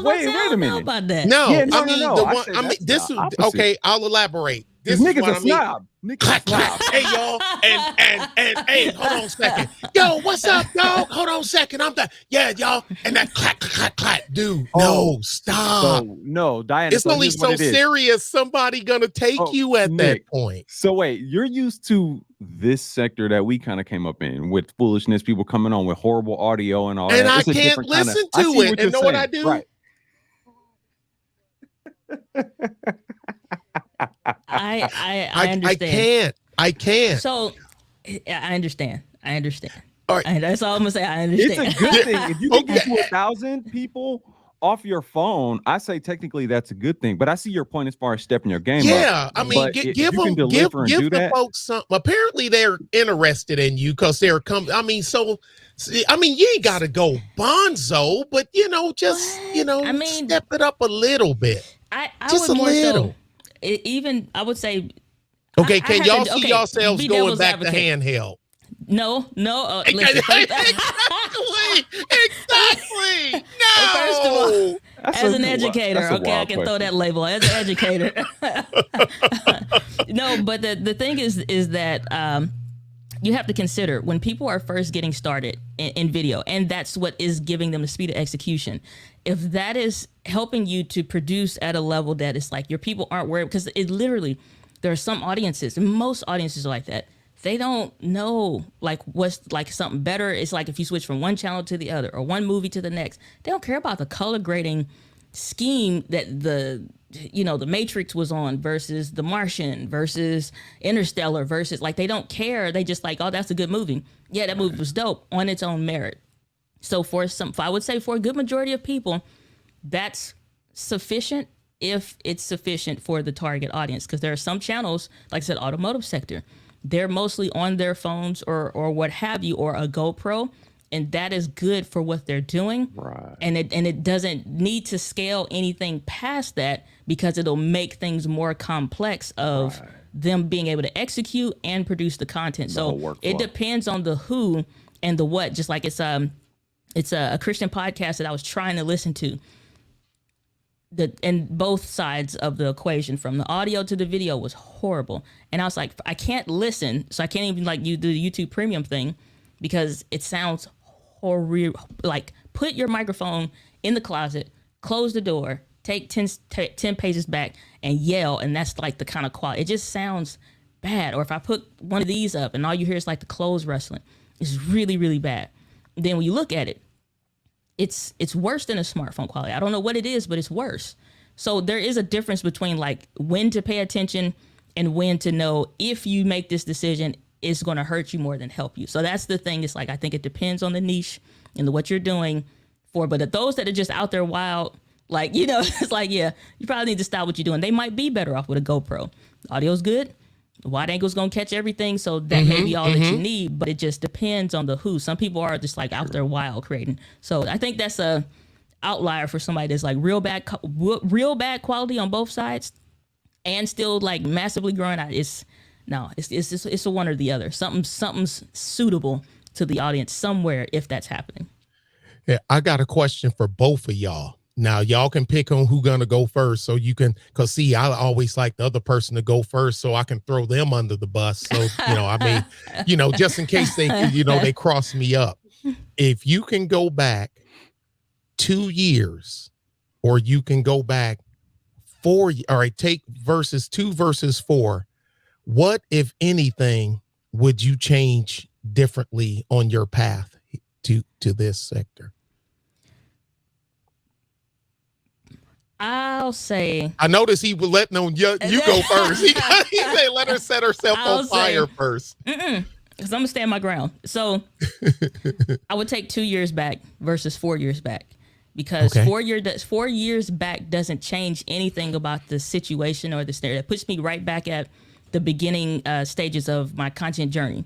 wait a minute about that. No, yeah, I mean, the one, I mean, this is okay. I'll elaborate. This is nigga's what a snob. Clack, clack. Hey, y'all. And hey, hold on a second. Yo, what's up, dog? Hold on a second. I'm done. Yeah, y'all. And that clack, clack, clack. Dude, no, stop. So, no, Diana. It's only so serious. Somebody gonna take you at that point. So wait, you're used to this sector that we kind of came up in with foolishness, people coming on with horrible audio and all and that. And I can't listen to it. And know what I do? Right. I understand. I can't. So I understand. All right. And that's all I'm gonna say. I understand. It's a good thing. If you can get to 1,000 people off your phone, I say technically that's a good thing. But I see your point as far as stepping your game up. Yeah, I mean, give the folks some. Apparently, they're interested in you because they're coming. I mean, you ain't got to go bonzo, but I mean, step it up a little bit. I just would a more little. So, even I would say. Okay, can y'all see yourselves going back to handheld? No. Listen, Exactly. No. As an educator, okay, I can throw that label as an educator. No, but the thing is that you have to consider when people are first getting started in video, and that's what is giving them the speed of execution. If that is helping you to produce at a level that is like your people aren't worried, because it literally, there are some audiences, and most audiences are like that. They don't know like what's like something better. It's like if you switch from one channel to the other or one movie to the next, they don't care about the color grading scheme that the Matrix was on versus The Martian versus Interstellar versus, like, they don't care. They just like, oh, that's a good movie. Yeah, that movie was dope on its own merit. So I would say for a good majority of people, that's sufficient if it's sufficient for the target audience. Because there are some channels, like I said, automotive sector, they're mostly on their phones or what have you, or a GoPro. And that is good for what they're doing. Right. And it doesn't need to scale anything past that, because it'll make things more complex of them being able to execute and produce the content. So it depends on the who and the what. Just like it's a Christian podcast that I was trying to listen to. And both sides of the equation, from the audio to the video, was horrible. And I was like, I can't listen, so I can't even like do the YouTube Premium thing, because it sounds horrible. Like, put your microphone in the closet, close the door, take 10 paces back and yell, and that's like the kind of quality. It just sounds bad. Or if I put one of these up and all you hear is like the clothes rustling, it's really, really bad. Then when you look at it, it's worse than a smartphone quality. I don't know what it is, but it's worse. So there is a difference between like when to pay attention and when to know if you make this decision, it's going to hurt you more than help you. So that's the thing. It's like, I think it depends on the niche and what you're doing for. But those that are just out there wild, like, it's like, yeah, you probably need to stop what you're doing. They might be better off with a GoPro. The audio's good. The wide angle's going to catch everything. So that may be all that you need, but it just depends on the who. Some people are just like out there wild creating. So I think that's a outlier for somebody that's like real bad quality on both sides and still like massively growing out. It's a one or the other. Something's suitable to the audience somewhere if that's happening. Yeah, I got a question for both of y'all. Now, y'all can pick on who's going to go first, so you can, because see, I always like the other person to go first so I can throw them under the bus. So, just in case they cross me up. If you can go back 2 years, or you can go back 4, all right, take verses 2 versus 4. What, if anything, would you change differently on your path to this sector? I'll say, I noticed he was letting on you go first. He said, let her set herself on fire first. Because I'm going to stand my ground. So I would take 2 years back versus 4 years back, because 4 years back doesn't change anything about the situation or the scenario. It puts me right back at the beginning stages of my content journey,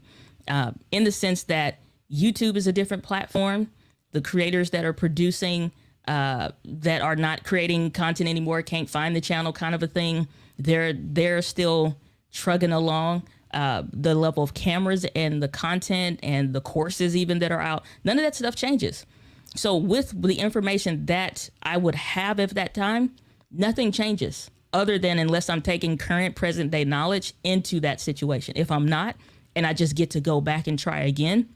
in the sense that YouTube is a different platform. The creators that are producing that are not creating content anymore can't find the channel, kind of a thing. They're still trugging along. The level of cameras and the content and the courses even that are out, none of that stuff changes. So with the information that I would have at that time, nothing changes, other than unless I'm taking current present day knowledge into that situation. If I'm not, and I just get to go back and try again,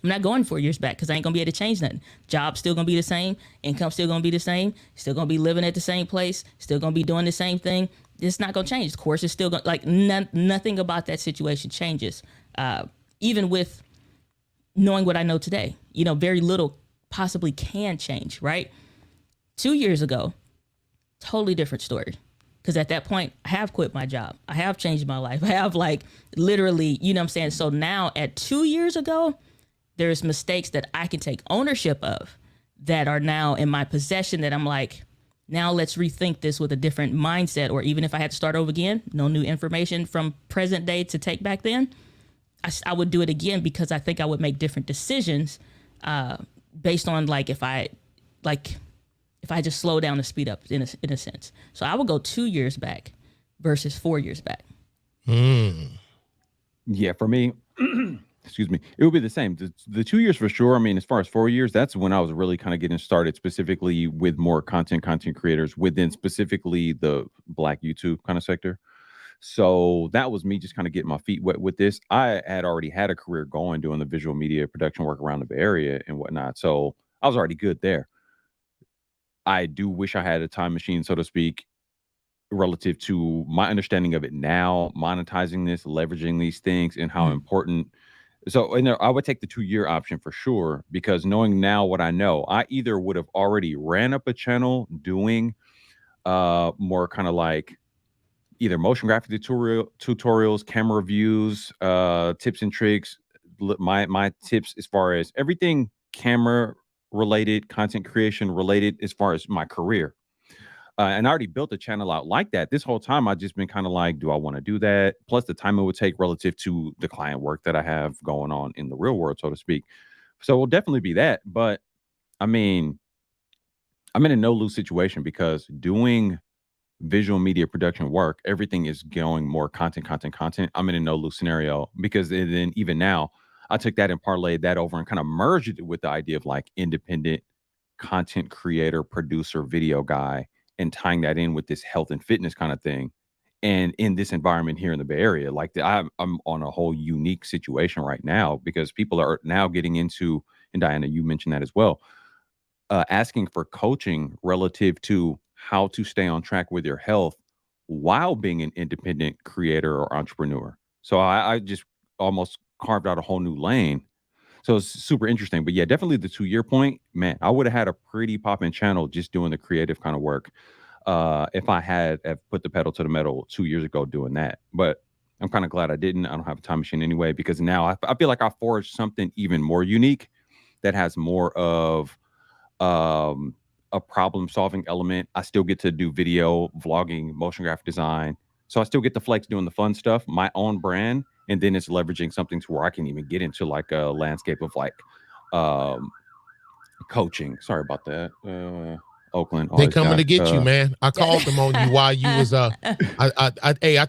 I'm not going 4 years back, because I ain't gonna be able to change nothing. Job's still gonna be the same, income still gonna be the same, still gonna be living at the same place, still gonna be doing the same thing. It's not gonna change. The course is still gonna, like, nothing about that situation changes. Even with knowing what I know today, very little possibly can change, right? 2 years ago, totally different story. Because at that point, I have quit my job. I have changed my life. I have literally, what I'm saying? So now at 2 years ago, there's mistakes that I can take ownership of that are now in my possession, that I'm like, now let's rethink this with a different mindset. Or even if I had to start over again, no new information from present day to take back then, I would do it again, because I think I would make different decisions based on if I just slow down and speed up in a sense. So I would go 2 years back versus 4 years back. Yeah, for me, excuse me, it would be the same. The 2 years for sure. I mean, as far as 4 years, that's when I was really kind of getting started specifically with more content creators within specifically the Black YouTube kind of sector. So that was me just kind of getting my feet wet with this. I had already had a career going doing the visual media production work around the Bay Area and whatnot. So I was already good there. I do wish I had a time machine, so to speak, relative to my understanding of it now, monetizing this, leveraging these things, and how important. So, and I would take the 2 year option for sure, because knowing now what I know, I either would have already ran up a channel doing more kind of like either motion graphic tutorials, camera reviews, tips and tricks. My tips as far as everything camera related, content creation related, as far as my career. And I already built a channel out like that. This whole time, I've just been kind of like, do I want to do that? Plus the time it would take relative to the client work that I have going on in the real world, so to speak. So it will definitely be that. But I mean, I'm in a no-lose situation because doing visual media production work, everything is going more content. I'm in a no-lose scenario because then even now, I took that and parlayed that over and kind of merged it with the idea of like independent content creator, producer, video guy, and tying that in with this health and fitness kind of thing. And in this environment here in the Bay Area, like I'm on a whole unique situation right now because people are now getting into, and Diana, you mentioned that as well, asking for coaching relative to how to stay on track with your health while being an independent creator or entrepreneur. So I just almost carved out a whole new lane. So it's super interesting. But yeah, definitely the 2 year point, man, I would have had a pretty popping channel just doing the creative kind of work if I had put the pedal to the metal 2 years ago doing that. But I'm kind of glad I didn't. I don't have a time machine anyway, because now I feel like I forged something even more unique that has more of a problem solving element. I still get to do video, vlogging, motion graphic design. So I still get to flex doing the fun stuff, my own brand. And then it's leveraging something to where I can even get into like a landscape of like coaching. Sorry about that. Oakland. They coming to get you, man. I called them on you while you was I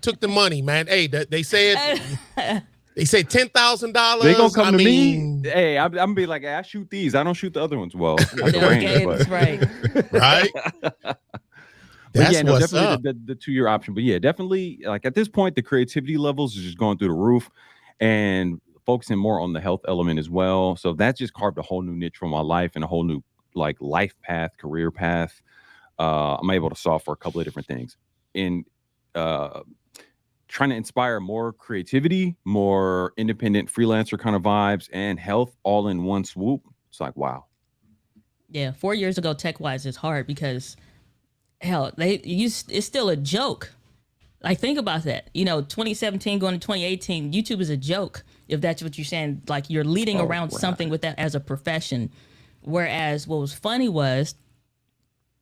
took the money, man. Hey, they said they say $10,000. They gonna come to me. Hey, I'm gonna be like, hey, I shoot these. I don't shoot the other ones well. That's right. Right. But That's yeah, no, what's definitely up. the 2 year option. But yeah, definitely like at this point, the creativity levels is just going through the roof and focusing more on the health element as well. So that just carved a whole new niche for my life and a whole new like life path, career path. I'm able to solve for a couple of different things. In trying to inspire more creativity, more independent freelancer kind of vibes, and health all in one swoop. It's like, wow. Yeah, 4 years ago, tech wise, is hard because hell, it's still a joke. Like, think about that. 2017 going to 2018, YouTube is a joke. If that's what you're saying, like you're leading around something with that as a profession. Whereas what was funny was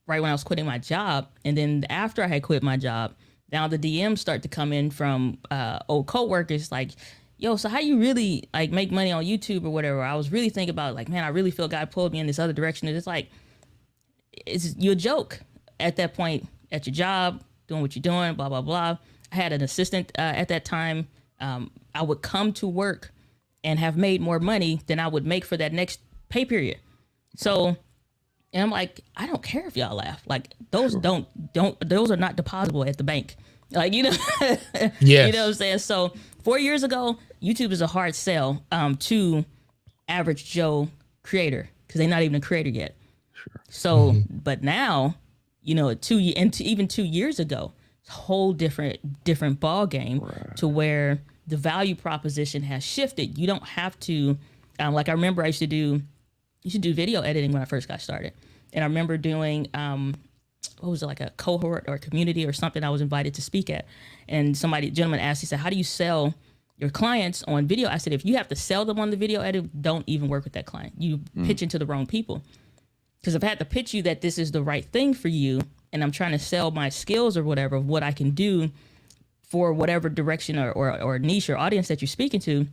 right when I was quitting my job, and then after I had quit my job, now the DMs start to come in from old coworkers like, yo, so how you really like make money on YouTube or whatever? I was really thinking about like, man, I really feel God pulled me in this other direction. And it's like, it's you a joke at that point at your job, doing what you're doing, blah, blah, blah. I had an assistant at that time. I would come to work and have made more money than I would make for that next pay period. So, and I'm like, I don't care if y'all laugh. Like those those are not depositable at the bank. Like, Yes. You know what I'm saying? So 4 years ago, YouTube is a hard sell to average Joe creator because they're not even a creator yet. Sure. So, but now, even 2 years ago, it's a whole different ball game to where the value proposition has shifted. You don't have to, like I remember I used to do video editing when I first got started. And I remember doing, what was it, like a cohort or a community or something I was invited to speak at. And a gentleman asked, he said, how do you sell your clients on video? I said, if you have to sell them on the video edit, don't even work with that client. You pitch into the wrong people. Because if I had to pitch you that this is the right thing for you, and I'm trying to sell my skills or whatever, of what I can do for whatever direction or niche or audience that you're speaking to,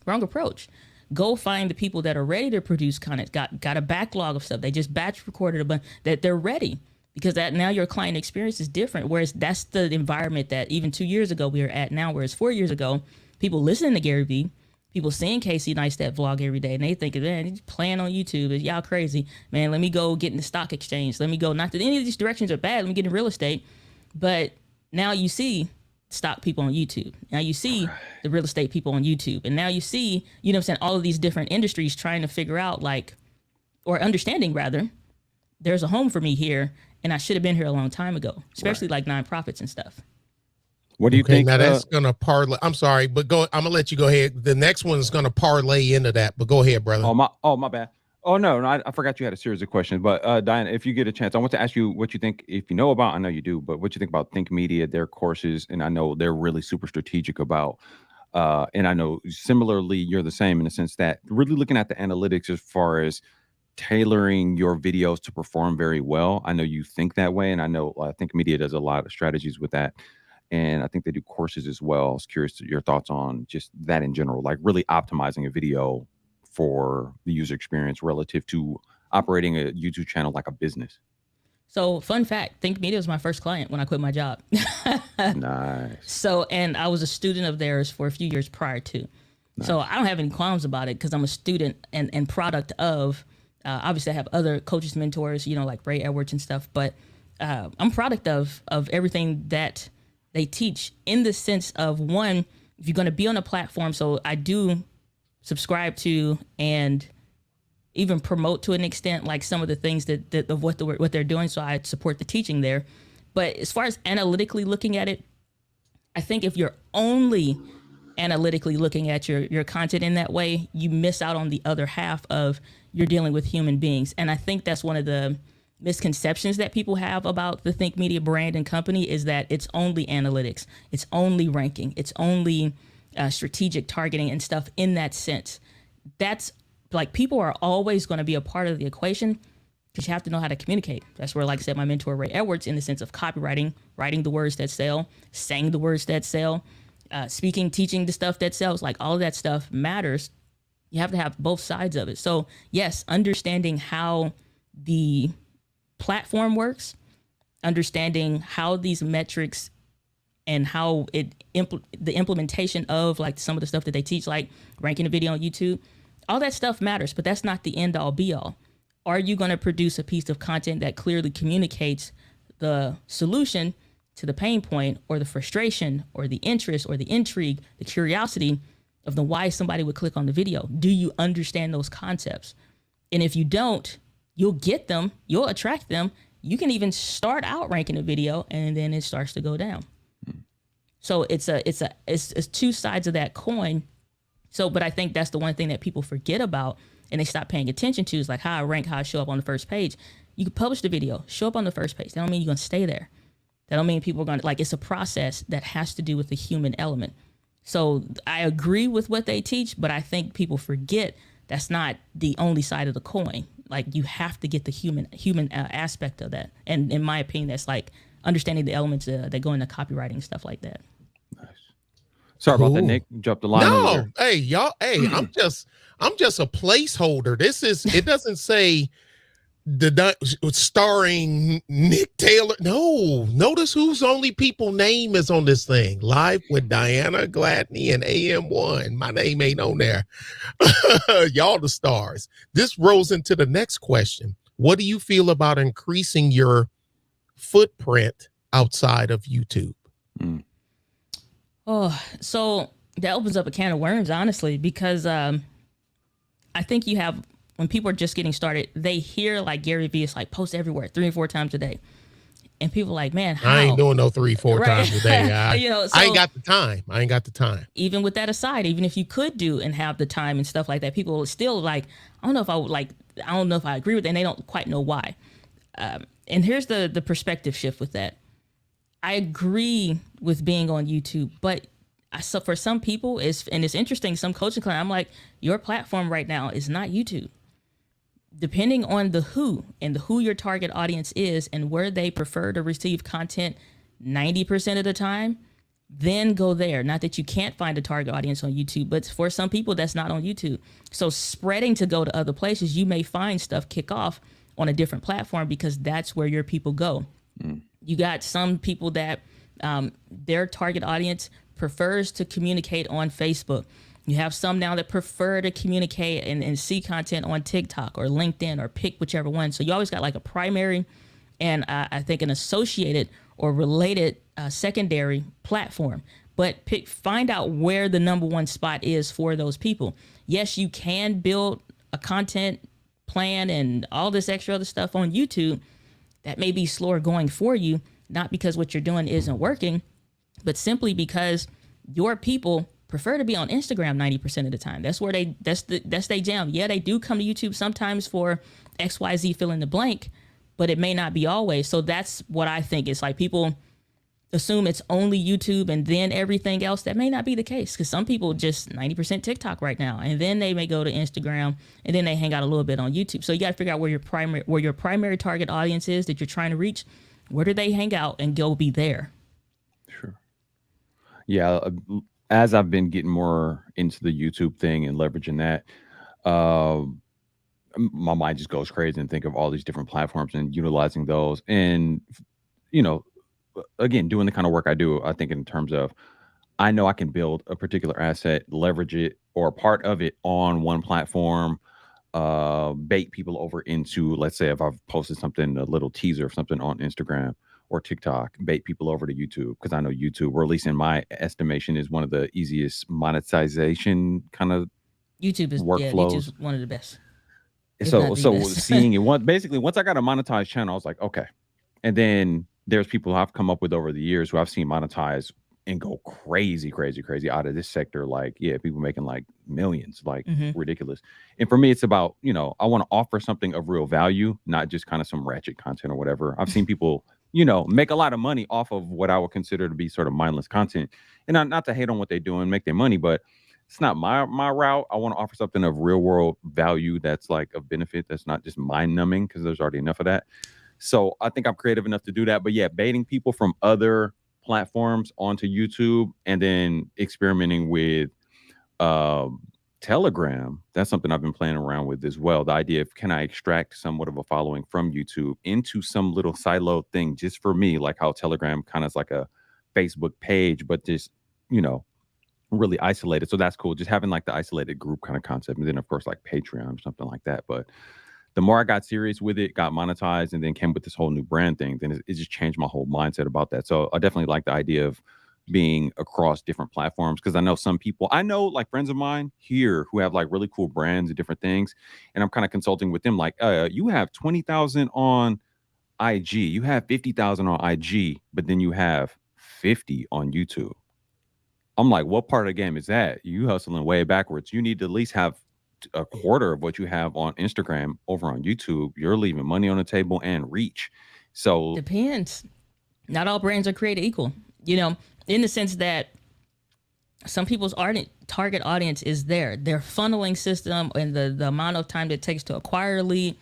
wrong approach. Go find the people that are ready to produce content, got a backlog of stuff. They just batch recorded a bunch, that they're ready. Because that now your client experience is different. Whereas that's the environment that even 2 years ago we were at now, whereas 4 years ago, people listening to Gary Vee, people seeing Casey Neistat vlog every day and they think, man, he's playing on YouTube. Y'all crazy. Man, let me go get in the stock exchange. Let me go, not that any of these directions are bad. Let me get in real estate. But now you see stock people on YouTube. Now you see the real estate people on YouTube. And now you see, you know what I'm saying, all of these different industries trying to figure out like, or understanding rather, there's a home for me here and I should have been here a long time ago, especially like nonprofits and stuff. What do you think? Now that's gonna parlay. I'm sorry, but go. I'm gonna let you go ahead. The next one is gonna parlay into that. But go ahead, brother. My bad. Oh no, I forgot you had a series of questions. But Diana, if you get a chance, I want to ask you what you think. If you know about, I know you do, but what you think about Think Media, their courses, and I know they're really super strategic about. And I know similarly, you're the same in the sense that really looking at the analytics as far as tailoring your videos to perform very well. I know you think that way, and I know Think Media does a lot of strategies with that. And I think they do courses as well. I was curious to your thoughts on just that in general, like really optimizing a video for the user experience relative to operating a YouTube channel like a business. So fun fact, Think Media was my first client when I quit my job. Nice. So, and I was a student of theirs for a few years prior to. Nice. So I don't have any qualms about it because I'm a student and product of, obviously I have other coaches, mentors, you know, like Ray Edwards and stuff, but I'm product of everything that they teach in the sense of, one, if you're going to be on a platform, so I do subscribe to and even promote to an extent, like some of the things that of what they're doing. So I support the teaching there. But as far as analytically looking at it, I think if you're only analytically looking at your content in that way, you miss out on the other half of you're dealing with human beings. And I think that's one of the misconceptions that people have about the Think Media brand and company is that it's only analytics, it's only ranking, it's only strategic targeting and stuff in that sense. That's like, people are always going to be a part of the equation because you have to know how to communicate. That's where, like I said, my mentor Ray Edwards, in the sense of copywriting, writing the words that sell, saying the words that sell, speaking, teaching the stuff that sells, like all of that stuff matters. You have to have both sides of it. So yes, understanding how the platform works, understanding how these metrics and how the implementation of like some of the stuff that they teach, like ranking a video on YouTube, all that stuff matters, but that's not the end all be all. Are you going to produce a piece of content that clearly communicates the solution to the pain point or the frustration or the interest or the intrigue, the curiosity of the why somebody would click on the video? Do you understand those concepts? And if you don't, you'll get them, you'll attract them. You can even start out ranking a video and then it starts to go down. So it's two sides of that coin. So, but I think that's the one thing that people forget about and they stop paying attention to is like how I rank, how I show up on the first page. You can publish the video, show up on the first page. That don't mean you're going to stay there. That don't mean people are going to, like, it's a process that has to do with the human element. So I agree with what they teach, but I think people forget that's not the only side of the coin. Like, you have to get the human aspect of that. And in my opinion, that's like understanding the elements that go into copywriting and stuff like that. Nice. Sorry about that, Nick. Dropped the line. No, hey, y'all. Hey, I'm just a placeholder. It doesn't say starring Nick Taylor. No, notice whose only people name is on this thing. Live with Diana, Gladney, and AM1. My name ain't on there. Y'all the stars. This rolls into the next question. What do you feel about increasing your footprint outside of YouTube? Oh, so that opens up a can of worms, honestly, because I think you have, when people are just getting started, they hear like Gary Vee is like post everywhere 3 or 4 times a day. And people are like, man, how? I ain't doing no 3-4 times a day. I ain't got the time. I ain't got the time. Even with that aside, even if you could do and have the time and stuff like that, people are still like, I don't know if I agree with it, and they don't quite know why. And here's the perspective shift with that. I agree with being on YouTube, but so for some people, it's interesting, some coaching client, I'm like, your platform right now is not YouTube. Depending on the who your target audience is and where they prefer to receive content 90% of the time, then go there. Not that you can't find a target audience on YouTube, but for some people that's not on YouTube. So spreading to go to other places, you may find stuff kick off on a different platform because that's where your people go. You got some people that their target audience prefers to communicate on Facebook. You have some now that prefer to communicate and see content on TikTok or LinkedIn or pick whichever one. So you always got like a primary and I think an associated or related secondary platform. But find out where the number one spot is for those people. Yes, you can build a content plan and all this extra other stuff on YouTube. That may be slower going for you, not because what you're doing isn't working, but simply because your people prefer to be on Instagram 90% of the time. That's where that's their jam. Yeah, they do come to YouTube sometimes for XYZ fill in the blank, but it may not be always. So that's what I think. It's like people assume it's only YouTube and then everything else. That may not be the case, because some people just 90% TikTok right now, and then they may go to Instagram and then they hang out a little bit on YouTube. So you got to figure out where your primary target audience is that you're trying to reach. Where do they hang out, and go be there. Sure. Yeah. As I've been getting more into the YouTube thing and leveraging that, my mind just goes crazy and think of all these different platforms and utilizing those. And, again, doing the kind of work I do, I think in terms of, I know I can build a particular asset, leverage it or part of it on one platform, bait people over into, let's say if I've posted something, a little teaser of something on Instagram or TikTok, bait people over to YouTube, because I know YouTube, or at least in my estimation, is one of the easiest monetization kind of workflows. YouTube's one of the best. So seeing it basically once I got a monetized channel, I was like, okay. And then there's people who I've come up with over the years who I've seen monetize and go crazy out of this sector. Like, yeah, people making like millions, like ridiculous. And for me, it's about, I want to offer something of real value, not just kind of some ratchet content or whatever. I've seen people, make a lot of money off of what I would consider to be sort of mindless content. And not to hate on what they do and make their money, but it's not my route. I want to offer something of real world value that's like of benefit, that's not just mind numbing, because there's already enough of that. So I think I'm creative enough to do that. But yeah, baiting people from other platforms onto YouTube and then experimenting with Telegram. That's something I've been playing around with as well. The idea of, can I extract somewhat of a following from YouTube into some little siloed thing just for me, like how Telegram kind of is like a Facebook page, but just, really isolated. So that's cool. Just having like the isolated group kind of concept. And then of course like Patreon or something like that. But the more I got serious with it, got monetized, and then came with this whole new brand thing, then it just changed my whole mindset about that. So I definitely like the idea of being across different platforms, because I know some people, like friends of mine here who have like really cool brands and different things. And I'm kind of consulting with them like, you have 20,000 on IG, you have 50,000 on IG, but then you have 50 on YouTube. I'm like, what part of the game is that? You hustling way backwards. You need to at least have a quarter of what you have on Instagram over on YouTube. You're leaving money on the table and reach. So depends. Not all brands are created equal, in the sense that some people's target audience is their funneling system and the amount of time that it takes to acquire a lead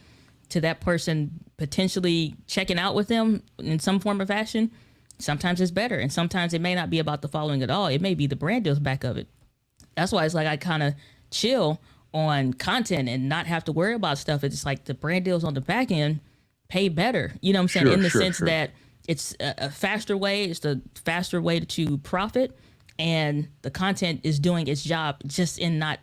to that person potentially checking out with them in some form or fashion. Sometimes it's better, and sometimes it may not be about the following at all. It may be the brand deals back of it. That's why it's like I kind of chill on content and not have to worry about stuff. It's like the brand deals on the back end pay better. You know what I'm saying? In the sense that it's a faster way. It's the faster way to profit, and the content is doing its job just in not,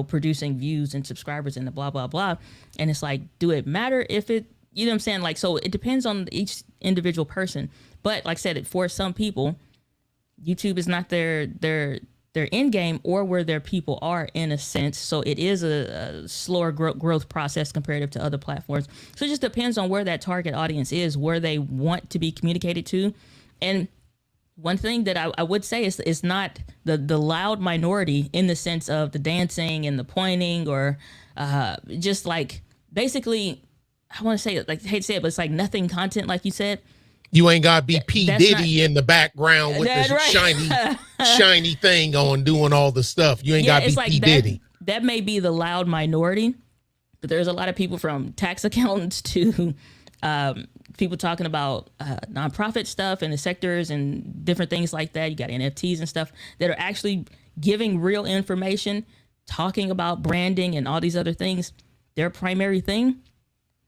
producing views and subscribers and the blah, blah, blah. And it's like, do it matter if it, you know what I'm saying? Like, so it depends on each individual person. But like I said, for some people, YouTube is not their end game or where their people are, in a sense. So it is a slower growth process comparative to other platforms. So it just depends on where that target audience is, where they want to be communicated to. And one thing that I would say is it's not the loud minority in the sense of the dancing and the pointing or just like basically, I want to say it, like, I hate to say it, but it's like nothing content, like you said. You ain't got to be P. Diddy in the background with the shiny thing on doing all the stuff. You ain't got to be P. Diddy. That may be the loud minority, but there's a lot of people, from tax accountants to people talking about nonprofit stuff in the sectors and different things like that. You got NFTs and stuff that are actually giving real information, talking about branding and all these other things. Their primary thing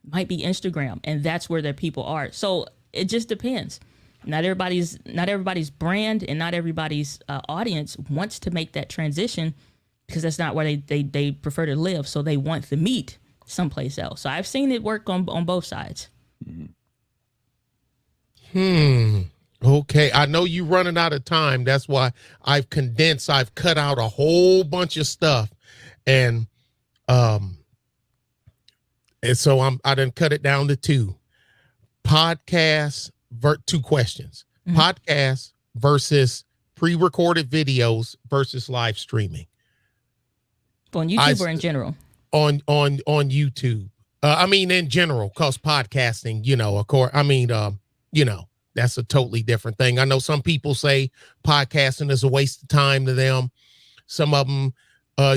might be Instagram, and that's where their people are. So it just depends. Not everybody's brand and not everybody's audience wants to make that transition because that's not where they prefer to live. So they want the meat someplace else. So I've seen it work on both sides. Okay. I know you're running out of time. That's why I've cut out a whole bunch of stuff. And so I done cut it down to two. Podcasts, two questions. Podcasts versus pre-recorded videos versus live streaming. On YouTube or in general? On YouTube. I mean, in general, because podcasting, of course, that's a totally different thing. I know some people say podcasting is a waste of time to them. Some of them,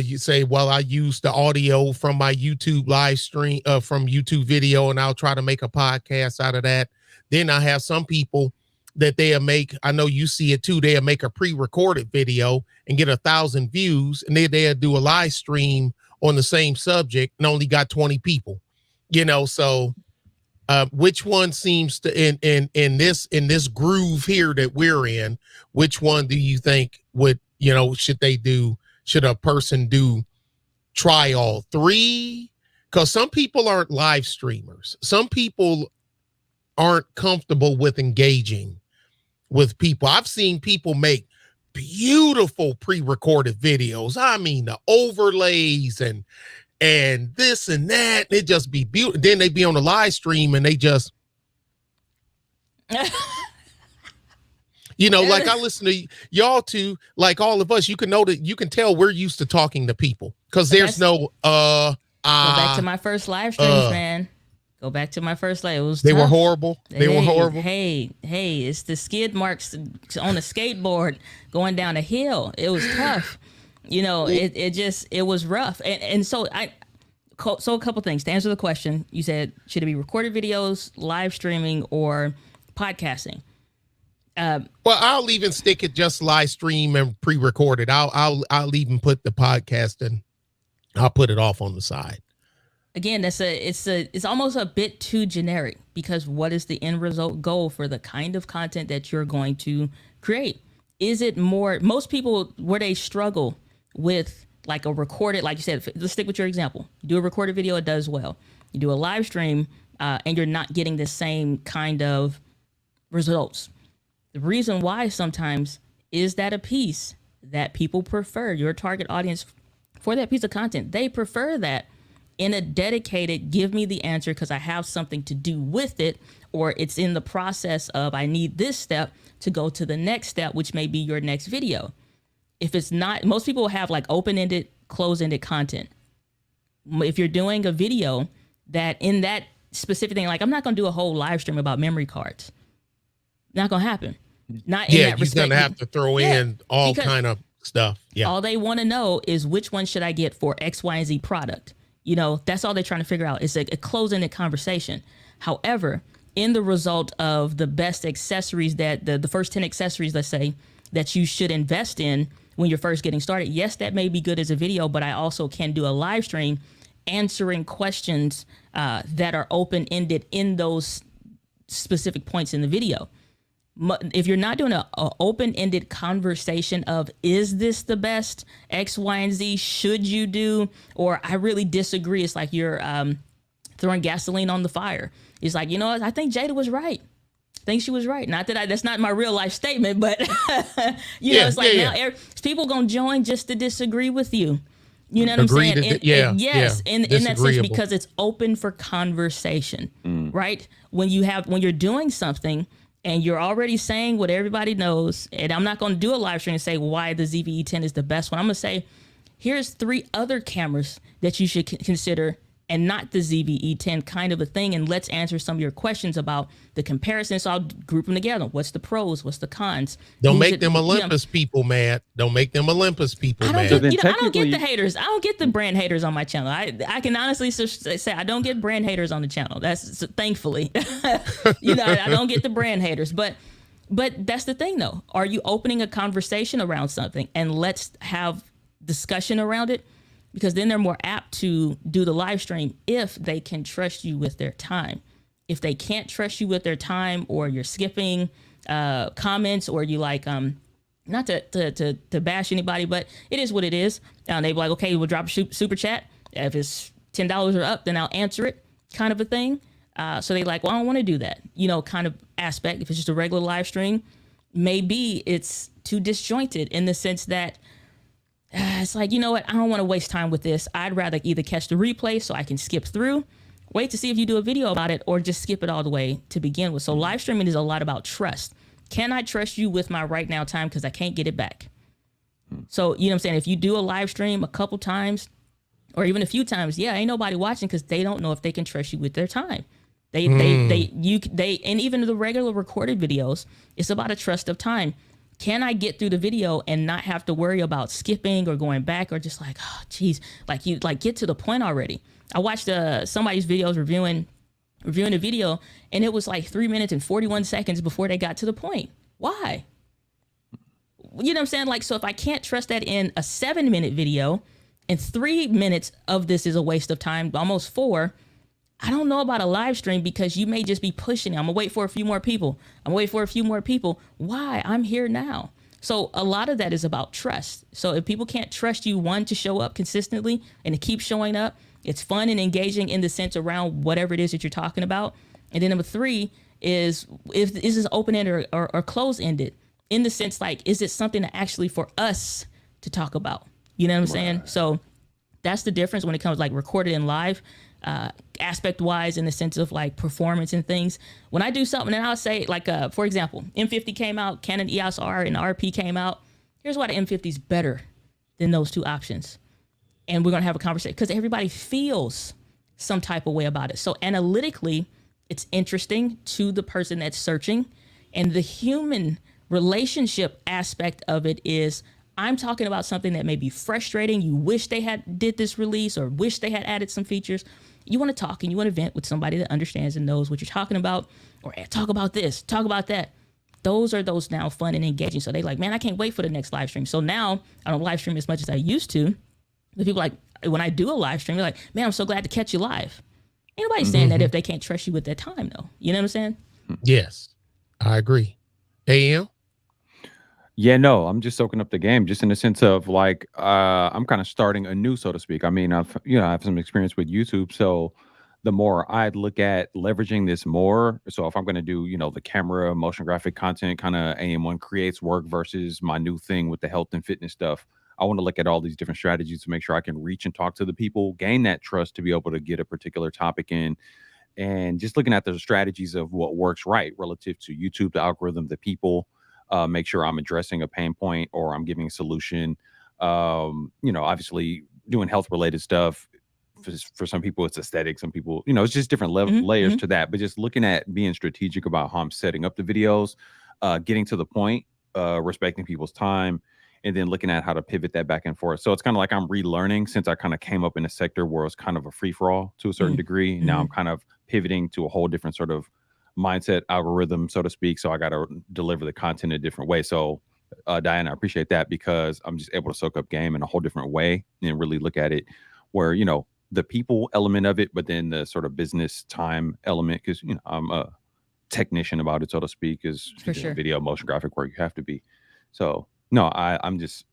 you say, well, I use the audio from my YouTube live stream, from YouTube video, and I'll try to make a podcast out of that. Then I have some people that they'll make, I know you see it too, they'll make a pre-recorded video and get 1,000 views, and they'll do a live stream on the same subject and only got 20 people, so which one seems to in this groove here that we're in, which one do you think would, should a person try all three? Because some people aren't live streamers. Some people aren't comfortable with engaging with people. I've seen people make beautiful pre-recorded videos. I mean, the overlays and this and that, it just be beautiful. Then they be on the live stream and they just, like I listen to y'all two, like all of us, you can tell we're used to talking to people because there's no, go back to my first live streams, man. Go back to my first live. It was tough. Were horrible. They were horrible. Hey, it's the skid marks on a skateboard going down a hill. It was tough. It was rough. And so a couple things to answer the question. You said, should it be recorded videos, live streaming, or podcasting? Well, I'll even stick it just live stream and pre-recorded. I'll even put the podcast and I'll put it off on the side. Again, it's almost a bit too generic, because what is the end result goal for the kind of content that you're going to create? Is it more, most people, where they struggle with like a recorded, like you said, let's stick with your example. You do a recorded video, it does well. You do a live stream and you're not getting the same kind of results. The reason why sometimes is that a piece that people prefer, your target audience for that piece of content, they prefer that in a dedicated, give me the answer because I have something to do with it, or it's in the process of I need this step to go to the next step, which may be your next video. If it's not, most people have like open-ended, close-ended content. If you're doing a video that in that specific thing, like I'm not going to do a whole live stream about memory cards. Not going to happen. Not in that respect. You're going to have to throw in all kind of stuff. Yeah. All they want to know is which one should I get for X, Y, and Z product. That's all they're trying to figure out. It's a close-ended conversation. However, in the result of the best accessories that the first 10 accessories, let's say, that you should invest in when you're first getting started, yes, that may be good as a video, but I also can do a live stream answering questions that are open-ended in those specific points in the video. If you're not doing an open-ended conversation of, is this the best X, Y, and Z, should you do, or I really disagree, it's like you're throwing gasoline on the fire. It's like, I think Jada was right. I think she was right. Not that that's not my real life statement, but it's like now people gonna join just to disagree with you. You know what I'm saying? Yes, in that sense, because it's open for conversation, right? When you're doing something and you're already saying what everybody knows, and I'm not going to do a live stream and say why the ZV-E10 is the best one. I'm going to say, here's 3 other cameras that you should consider and not the ZV-E10 kind of a thing. And let's answer some of your questions about the comparison. So I'll group them together. What's the pros? What's the cons? Don't make them Olympus people mad. Don't make them Olympus people mad. I don't get the haters. I don't get the brand haters on my channel. I can honestly say I don't get brand haters on the channel. That's thankfully, I don't get the brand haters. But that's the thing though. Are you opening a conversation around something and let's have discussion around it? Because then they're more apt to do the live stream if they can trust you with their time. If they can't trust you with their time, or you're skipping comments, or you like not to bash anybody, but it is what it is. They be like, okay, we'll drop a super chat. If it's $10 or up, then I'll answer it, kind of a thing. So they like, well, I don't want to do that, kind of aspect. If it's just a regular live stream, maybe it's too disjointed in the sense that it's like, you know what? I don't want to waste time with this. I'd rather either catch the replay so I can skip through, wait to see if you do a video about it, or just skip it all the way to begin with. So live streaming is a lot about trust. Can I trust you with my right now time? Because I can't get it back. So, you know what I'm saying? If you do a live stream a couple times or even a few times, ain't nobody watching because they don't know if they can trust you with their time. They and even the regular recorded videos, it's about a trust of time. Can I get through the video and not have to worry about skipping or going back or just like, oh, geez, get to the point already. I watched somebody's videos reviewing a video, and it was like 3 minutes and 41 seconds before they got to the point. Why? You know what I'm saying? Like, so if I can't trust that in a 7-minute video and 3 minutes of this is a waste of time, almost 4, I don't know about a live stream because you may just be pushing it. I'm gonna wait for a few more people. Why? I'm here now. So a lot of that is about trust. So if people can't trust you, one, to show up consistently and to keep showing up, it's fun and engaging in the sense around whatever it is that you're talking about. And then number 3 is, if is this open-ended or closed-ended, in the sense like, is it something that actually for us to talk about? You know what I'm saying? So that's the difference when it comes like recorded and live. Aspect wise, in the sense of like performance and things. When I do something, and I'll say like, for example, M50 came out, Canon EOS R and RP came out. Here's why the M50 is better than those two options. And we're going to have a conversation because everybody feels some type of way about it. So analytically, it's interesting to the person that's searching, and the human relationship aspect of it is, I'm talking about something that may be frustrating. You wish they had did this release or wish they had added some features. You want to talk and you want to vent with somebody that understands and knows what you're talking about, or talk about this, talk about that. Those are those now fun and engaging. So they like, man, I can't wait for the next live stream. So now I don't live stream as much as I used to. But people like, when I do a live stream, they're like, man, I'm so glad to catch you live. Ain't nobody saying that if they can't trust you with their time though. You know what I'm saying? Yes, I agree. AM? Yeah, no, I'm just soaking up the game, just in the sense of like, I'm kind of starting anew, so to speak. I mean, I have some experience with YouTube, so the more I look at leveraging this more, so if I'm going to do, the camera, motion graphic content, kind of AM1 creates work versus my new thing with the health and fitness stuff, I want to look at all these different strategies to make sure I can reach and talk to the people, gain that trust to be able to get a particular topic in, and just looking at the strategies of what works right relative to YouTube, the algorithm, the people. Make sure I'm addressing a pain point or I'm giving a solution. Obviously doing health related stuff. For some people, it's aesthetic. Some people, it's just different layers to that. But just looking at being strategic about how I'm setting up the videos, getting to the point, respecting people's time, and then looking at how to pivot that back and forth. So it's kind of like I'm relearning, since I kind of came up in a sector where it's kind of a free for all to a certain degree. Now I'm kind of pivoting to a whole different sort of mindset algorithm, so to speak. So I got to deliver the content in a different way. So Diana, I appreciate that, because I'm just able to soak up game in a whole different way and really look at it where, the people element of it, but then the sort of business time element, because, I'm a technician about it, so to speak, is for sure video, motion graphic work, you have to be. So no, I'm just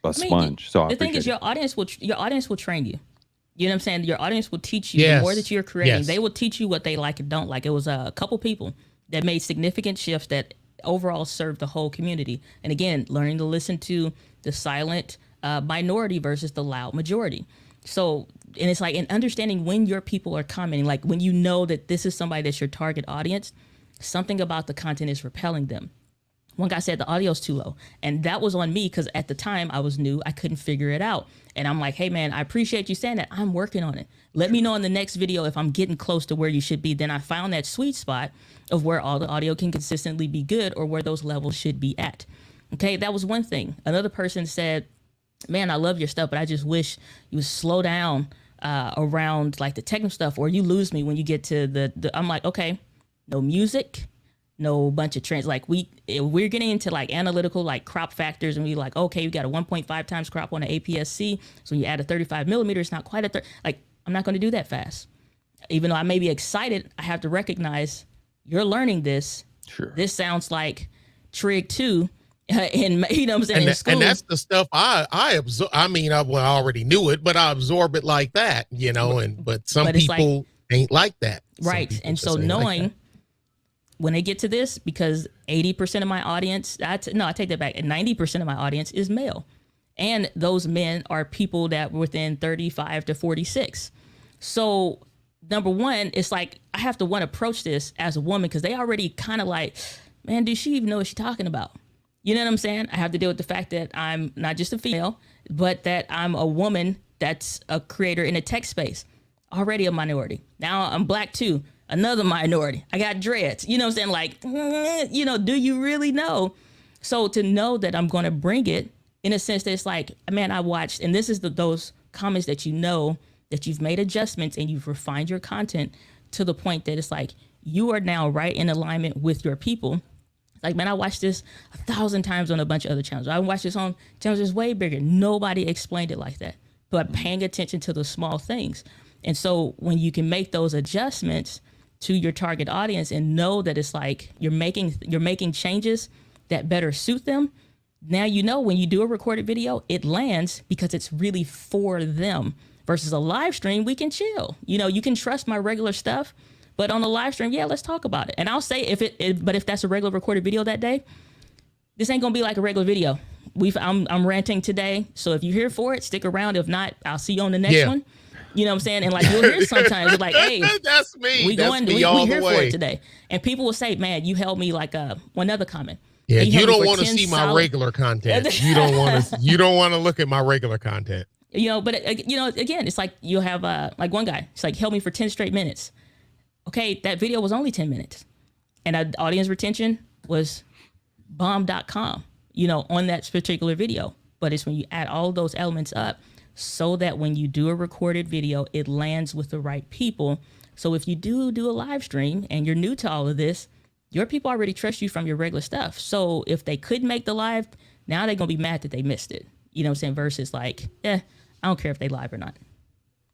a sponge. So the thing is, your audience will train you. You know what I'm saying? Your audience will teach you. The more that you're creating, they will teach you what they like and don't like. It was a couple people that made significant shifts that overall served the whole community. And again, learning to listen to the silent minority versus the loud majority. So, and it's like, and understanding when your people are commenting, like when you know that this is somebody that's your target audience, something about the content is repelling them. One guy said the audio's too low, and that was on me because at the time I was new, I couldn't figure it out. And I'm like, hey man, I appreciate you saying that. I'm working on it. Let me know in the next video if I'm getting close to where you should be. Then I found that sweet spot of where all the audio can consistently be good, or where those levels should be at. Okay, that was one thing. Another person said, man, I love your stuff, but I just wish you would slow down around like the technical stuff, or you lose me when you get to the I'm like, okay, no music, no bunch of trends. Like we're getting into like analytical, like crop factors, and we like, okay, you got a 1.5 times crop on an APS-C. So when you add a 35 millimeter, it's not quite a like, I'm not going to do that fast. Even though I may be excited, I have to recognize you're learning this. Sure. This sounds like Trig 2, in, you know what I'm saying, in school. And that's the stuff I absorb. I mean, I already knew it, but I absorb it like that, you know, but some people ain't like that. Right. And so knowing when they get to this, because 80% of my audience, I take that back, 90% of my audience is male. And those men are people that were within 35 to 46. So number one, it's like, I have to approach this as a woman, because they already kind of like, man, does she even know what she's talking about? You know what I'm saying? I have to deal with the fact that I'm not just a female, but that I'm a woman that's a creator in the tech space, already a minority. Now I'm Black too, another minority. I got dreads, you know what I'm saying? Like, you know, do you really know? So to know that I'm going to bring it in a sense that it's like, man, I watched, and this is those comments that you know that you've made adjustments and you've refined your content to the point that it's like, you are now right in alignment with your people. Like, man, I watched this 1,000 times on a bunch of other channels. I watched this on channels that's way bigger. Nobody explained it like that, but paying attention to the small things. And so when you can make those adjustments to your target audience and know that it's like you're making changes that better suit them, now you know when you do a recorded video, it lands because it's really for them. Versus a live stream, we can chill. You know, you can trust my regular stuff. But on the live stream, yeah, let's talk about it. And I'll say but if that's a regular recorded video that day, this ain't gonna be like a regular video. I'm ranting today, so if you're here for it, stick around. If not, I'll see you on the next one. You know what I'm saying? And like, you'll hear sometimes it's like, hey, that's me. We here for it today. And people will say, man, you held me like one other comment. Yeah, you don't want to see my regular content. You don't want to look at my regular content. You know, but you know, again, it's like you'll have like one guy, it's like, held me for 10 straight minutes. Okay, that video was only 10 minutes and the audience retention was bomb.com, you know, on that particular video. But it's when you add all those elements up so that when you do a recorded video, it lands with the right people. So if you do a live stream and you're new to all of this, your people already trust you from your regular stuff. So if they couldn't make the live, now they're going to be mad that they missed it. You know what I'm saying? Versus like, I don't care if they live or not.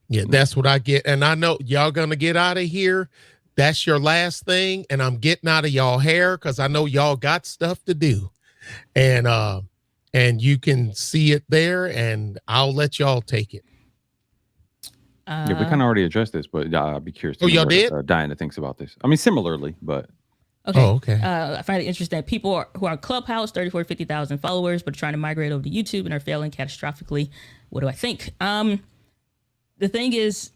Yeah, that's what I get. And I know y'all going to get out of here. That's your last thing. And I'm getting out of y'all hair because I know y'all got stuff to do. And you can see it there and I'll let y'all take it. Yeah, we kind of already addressed this, but I'd be curious. Oh, y'all did? Diana thinks about this. I mean, similarly, but. Okay. Oh, okay. I find it interesting that people who are Clubhouse, 34, 50,000 followers, but are trying to migrate over to YouTube and are failing catastrophically. What do I think? The thing is,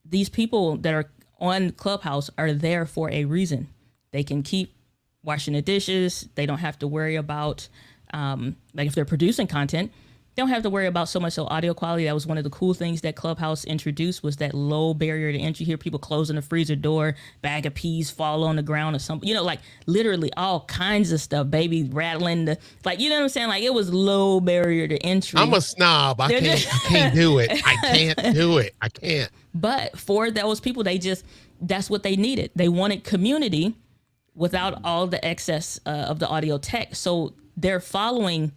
these people that are on Clubhouse are there for a reason. They can keep washing the dishes. They don't have to worry about, like if they're producing content, they don't have to worry about so much audio quality. That was one of the cool things that Clubhouse introduced, was that low barrier to entry. Hear people closing the freezer door, bag of peas fall on the ground or something, you know, like literally all kinds of stuff, baby rattling like, you know what I'm saying? Like, it was low barrier to entry. I'm a snob. I can't do it. I can't do it. I can't. But for those people, that's what they needed. They wanted community without all the excess of the audio tech. So they're following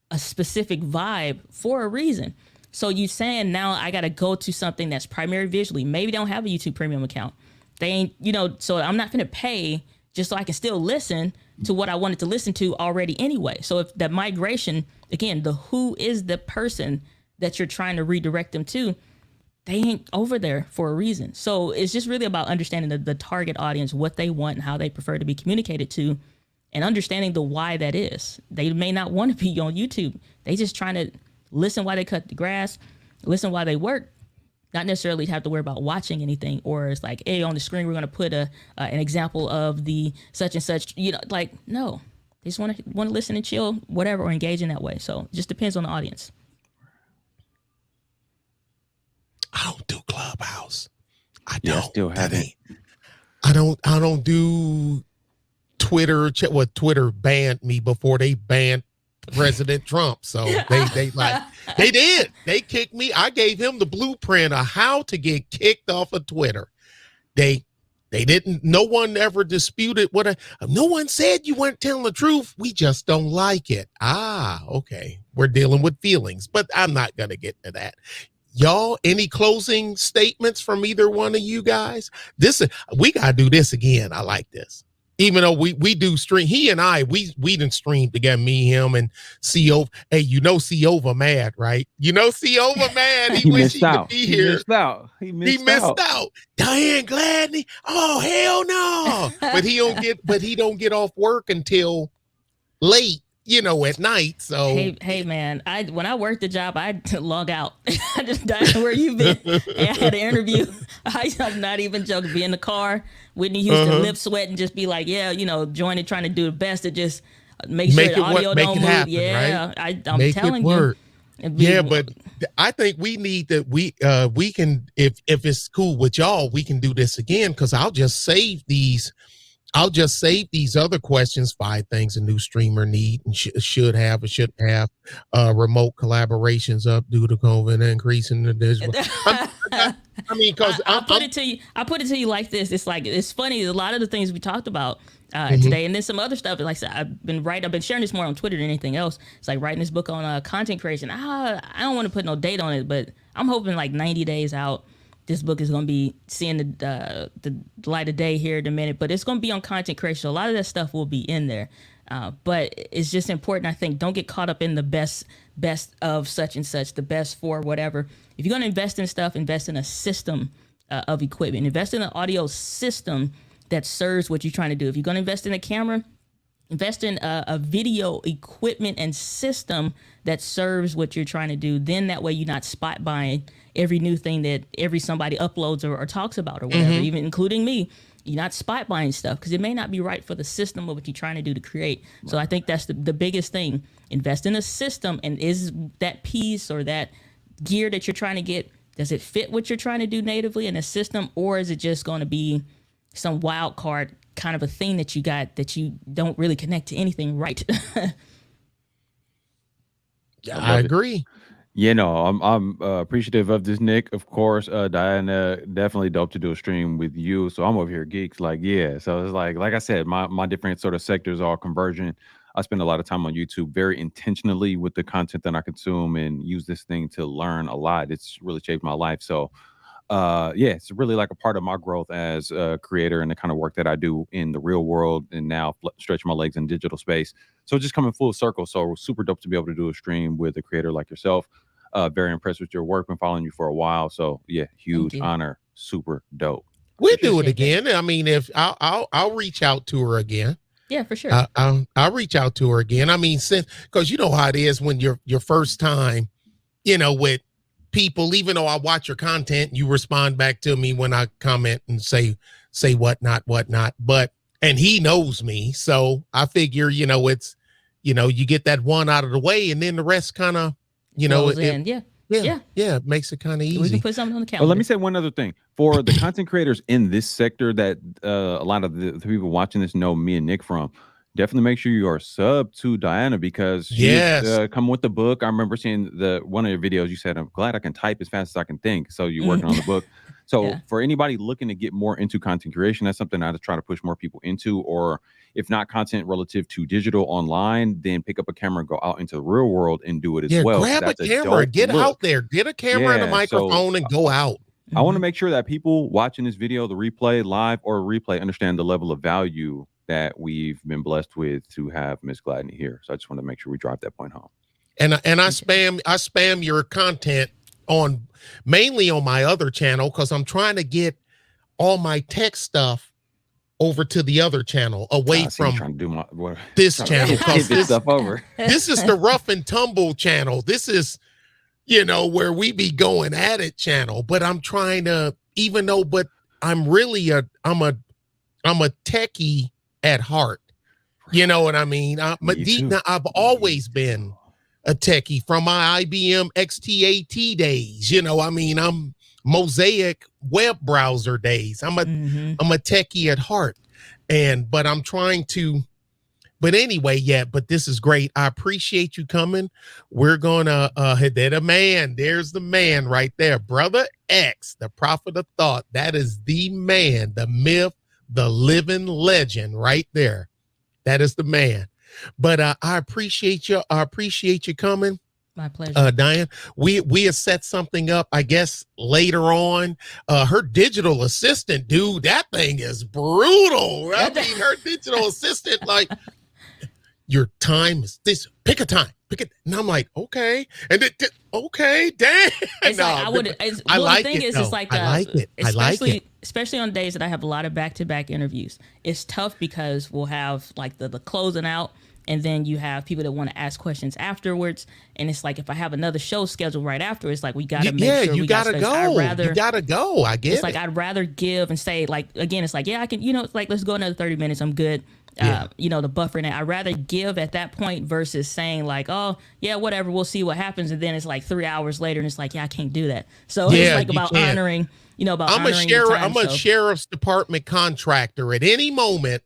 a specific vibe for a reason. So you saying now I got to go to something that's primary visually. Maybe they don't have a YouTube premium account. They ain't, you know, so I'm not going to pay just so I can still listen to what I wanted to listen to already anyway. So if that migration, again, who is the person that you're trying to redirect them to, they ain't over there for a reason. So it's just really about understanding the target audience, what they want and how they prefer to be communicated to, and understanding the why that is. They may not want to be on YouTube. They just trying to listen while they cut the grass, listen while they work, not necessarily have to worry about watching anything. Or it's like, hey, on the screen, we're going to put an example of the such and such, you know, like, no, they just want to listen and chill, whatever, or engage in that way. So it just depends on the audience. I don't do Clubhouse. I still haven't. I don't do Twitter. What, Twitter banned me before they banned President Trump. So they did. They kicked me. I gave him the blueprint of how to get kicked off of Twitter. They didn't. No one ever disputed no one said you weren't telling the truth. We just don't like it. Okay. We're dealing with feelings, but I'm not going to get to that. Y'all, any closing statements from either one of you guys? We got to do this again. I like this. even though we do stream, he and I, we didn't stream together, me, him, and CO. Hey, Cova mad, right? Cova mad. He wish he could be here. He missed out. Diane Gladney. Oh, hell no. But he don't get off work until late, at night. So hey man, when I worked the job, I'd log out. I just died where you been. I had an interview. I'm not even joking. Be in the car, Whitney Houston, lip sweat, and just be like, yeah, join it, trying to do the best to just make sure the audio don't move. Happen, yeah, right? I'm telling you. Yeah, but I think we need that. We can, if it's cool with y'all, we can do this again, because I'll just save these other questions. 5 things a new streamer need and should have or shouldn't have. Remote collaborations up due to COVID and increasing the digital. Because I'll put it to you like this. It's funny. A lot of the things we talked about today, and then some other stuff. Like I said, I've been sharing this more on Twitter than anything else. It's like writing this book on content creation. I don't want to put no date on it, but I'm hoping like 90 days out, this book is going to be seeing the light of day here in a minute, but it's going to be on content creation. So a lot of that stuff will be in there. But it's just important, I think, don't get caught up in the best of such and such, the best for whatever. If you're going to invest in stuff, invest in a system of equipment. Invest in an audio system that serves what you're trying to do. If you're going to invest in a camera, invest in a video equipment and system that serves what you're trying to do. Then that way you're not spot buying every new thing that somebody uploads or talks about or whatever, even including me. You're not spot buying stuff because it may not be right for the system of what you're trying to do to create. So I think that's the biggest thing. Invest in a system, and is that piece or that gear that you're trying to get, does it fit what you're trying to do natively in a system, or is it just going to be some wild card kind of a thing that you got that you don't really connect to anything right? Yeah, I agree. I'm appreciative of this, Nick. Of course, Diana, definitely dope to do a stream with you. So I'm over here geeks, So it's like I said, my different sort of sectors are converging. I spend a lot of time on YouTube very intentionally with the content that I consume and use this thing to learn a lot. It's really shaped my life. So it's really like a part of my growth as a creator and the kind of work that I do in the real world, and now stretch my legs in digital space. So just coming full circle. So super dope to be able to do a stream with a creator like yourself. Very impressed with your work. Been following you for a while. So yeah, huge honor. Super dope. We'll do it again. I mean, if I'll reach out to her again. Yeah, for sure. I'll reach out to her again. I mean, because you know how it is when your first time, with people, even though I watch your content, you respond back to me when I comment and say whatnot. But, and he knows me. So I figure, it's, you get that one out of the way, and then the rest kind of, it makes it kind of easy. We can put something on the calendar. Well, let me say one other thing. For the content creators in this sector that a lot of the people watching this know me and Nick from, definitely make sure you are sub to Diana, because she's come with the book. I remember seeing one of your videos. You said, I'm glad I can type as fast as I can think. So you're working on the book. So for anybody looking to get more into content creation, that's something I just try to push more people into. Or if not content relative to digital online, then pick up a camera and go out into the real world and do it as well. Grab a camera, get out there, get a camera and a microphone and go out. I want to make sure that people watching this video, the replay live or replay, understand the level of value that we've been blessed with to have Miss Gladney here. So I just want to make sure we drive that point home. And I spam your content mainly on my other channel, because I'm trying to get all my tech stuff over to the other channel, away from trying to do this channel. Get this stuff over. This is the rough and tumble channel. This is, where we be going at it channel. But I'm trying to, but I'm really I'm a techie at heart. You know what I mean? I've always been a techie from my IBM XT-AT days. I'm Mosaic web browser days. I'm a techie at heart, but I'm trying to. But anyway, but this is great. I appreciate you coming. We're gonna there's the man right there, Brother X, the prophet of thought. That is the man, the myth, the living legend right there. That is the man. But I appreciate you. I appreciate you coming. My pleasure. Diane, we have set something up, I guess, later on. Her digital assistant, dude, that thing is brutal. I mean, her digital assistant, like, your time is this. Pick a time. Pick it. And I'm like, okay. And okay, dang. It's like, I like the thing it. Is, it's like, I like it. I like it. Especially on days that I have a lot of back-to-back interviews. It's tough because we'll have like the closing out, and then you have people that want to ask questions afterwards. And it's like, if I have another show scheduled right after, it's like, we got to make sure you we gotta go. You gotta go. I get it's like, I'd rather give and say, like, again, it's like, yeah, I can, it's like, let's go another 30 minutes. I'm good. The buffer. And I'd rather give at that point versus saying like, oh yeah, whatever, we'll see what happens. And then it's like 3 hours later and it's like, yeah, I can't do that. So it's like about honoring, I'm a sheriff's department contractor. At any moment,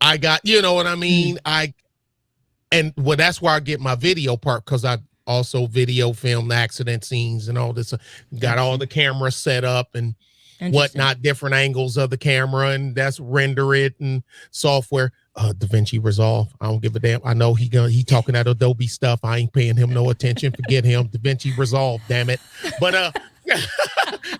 I got, you know what I mean? That's where I get my video part, because I also video film the accident scenes and all this. Got all the cameras set up and whatnot, different angles of the camera, and that's render it and software. DaVinci Resolve. I don't give a damn. I know he talking that Adobe stuff. I ain't paying him no attention. Forget him. DaVinci Resolve, damn it. But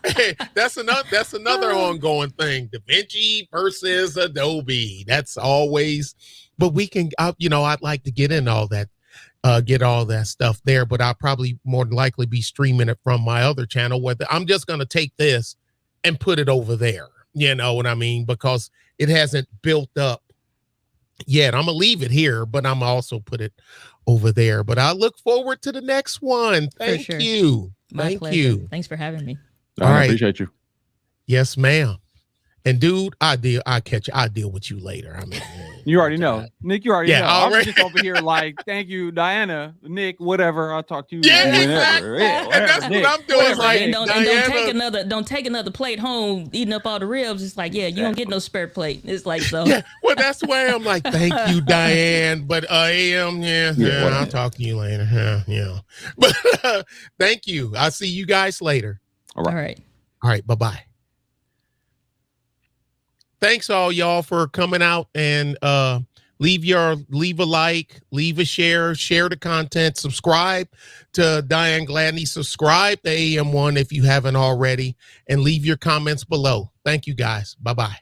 hey, that's another ongoing thing. DaVinci versus Adobe. That's always. But we can, I'd like to get in all that. Get all that stuff there, but I'll probably more than likely be streaming it from my other channel. Whether I'm just going to take this and put it over there, you know what I mean? Because it hasn't built up yet. I'm gonna leave it here, but I'm also put it over there. But I look forward to the next one. Thank you. My pleasure. Thanks for having me. All right. Appreciate you. Yes, ma'am. And dude, I'll deal with you later. I mean, you already know, Nick. You already know. Already. I'm just over here like, thank you, Diana, Nick, whatever. I'll talk to you. Yeah, whenever. Exactly. And that's what I'm doing. Like, don't take another plate home, eating up all the ribs. It's like, yeah, you don't get no spare plate. It's like, so. Yeah, well, that's why I'm like, thank you, Diane. But I'll talk to you later. Yeah. But thank you. I'll see you guys later. All right. Bye-bye. Thanks all y'all for coming out, and leave a like, leave a share the content, subscribe to Diane Gladney, subscribe to AM1 if you haven't already, and leave your comments below. Thank you guys. Bye-bye.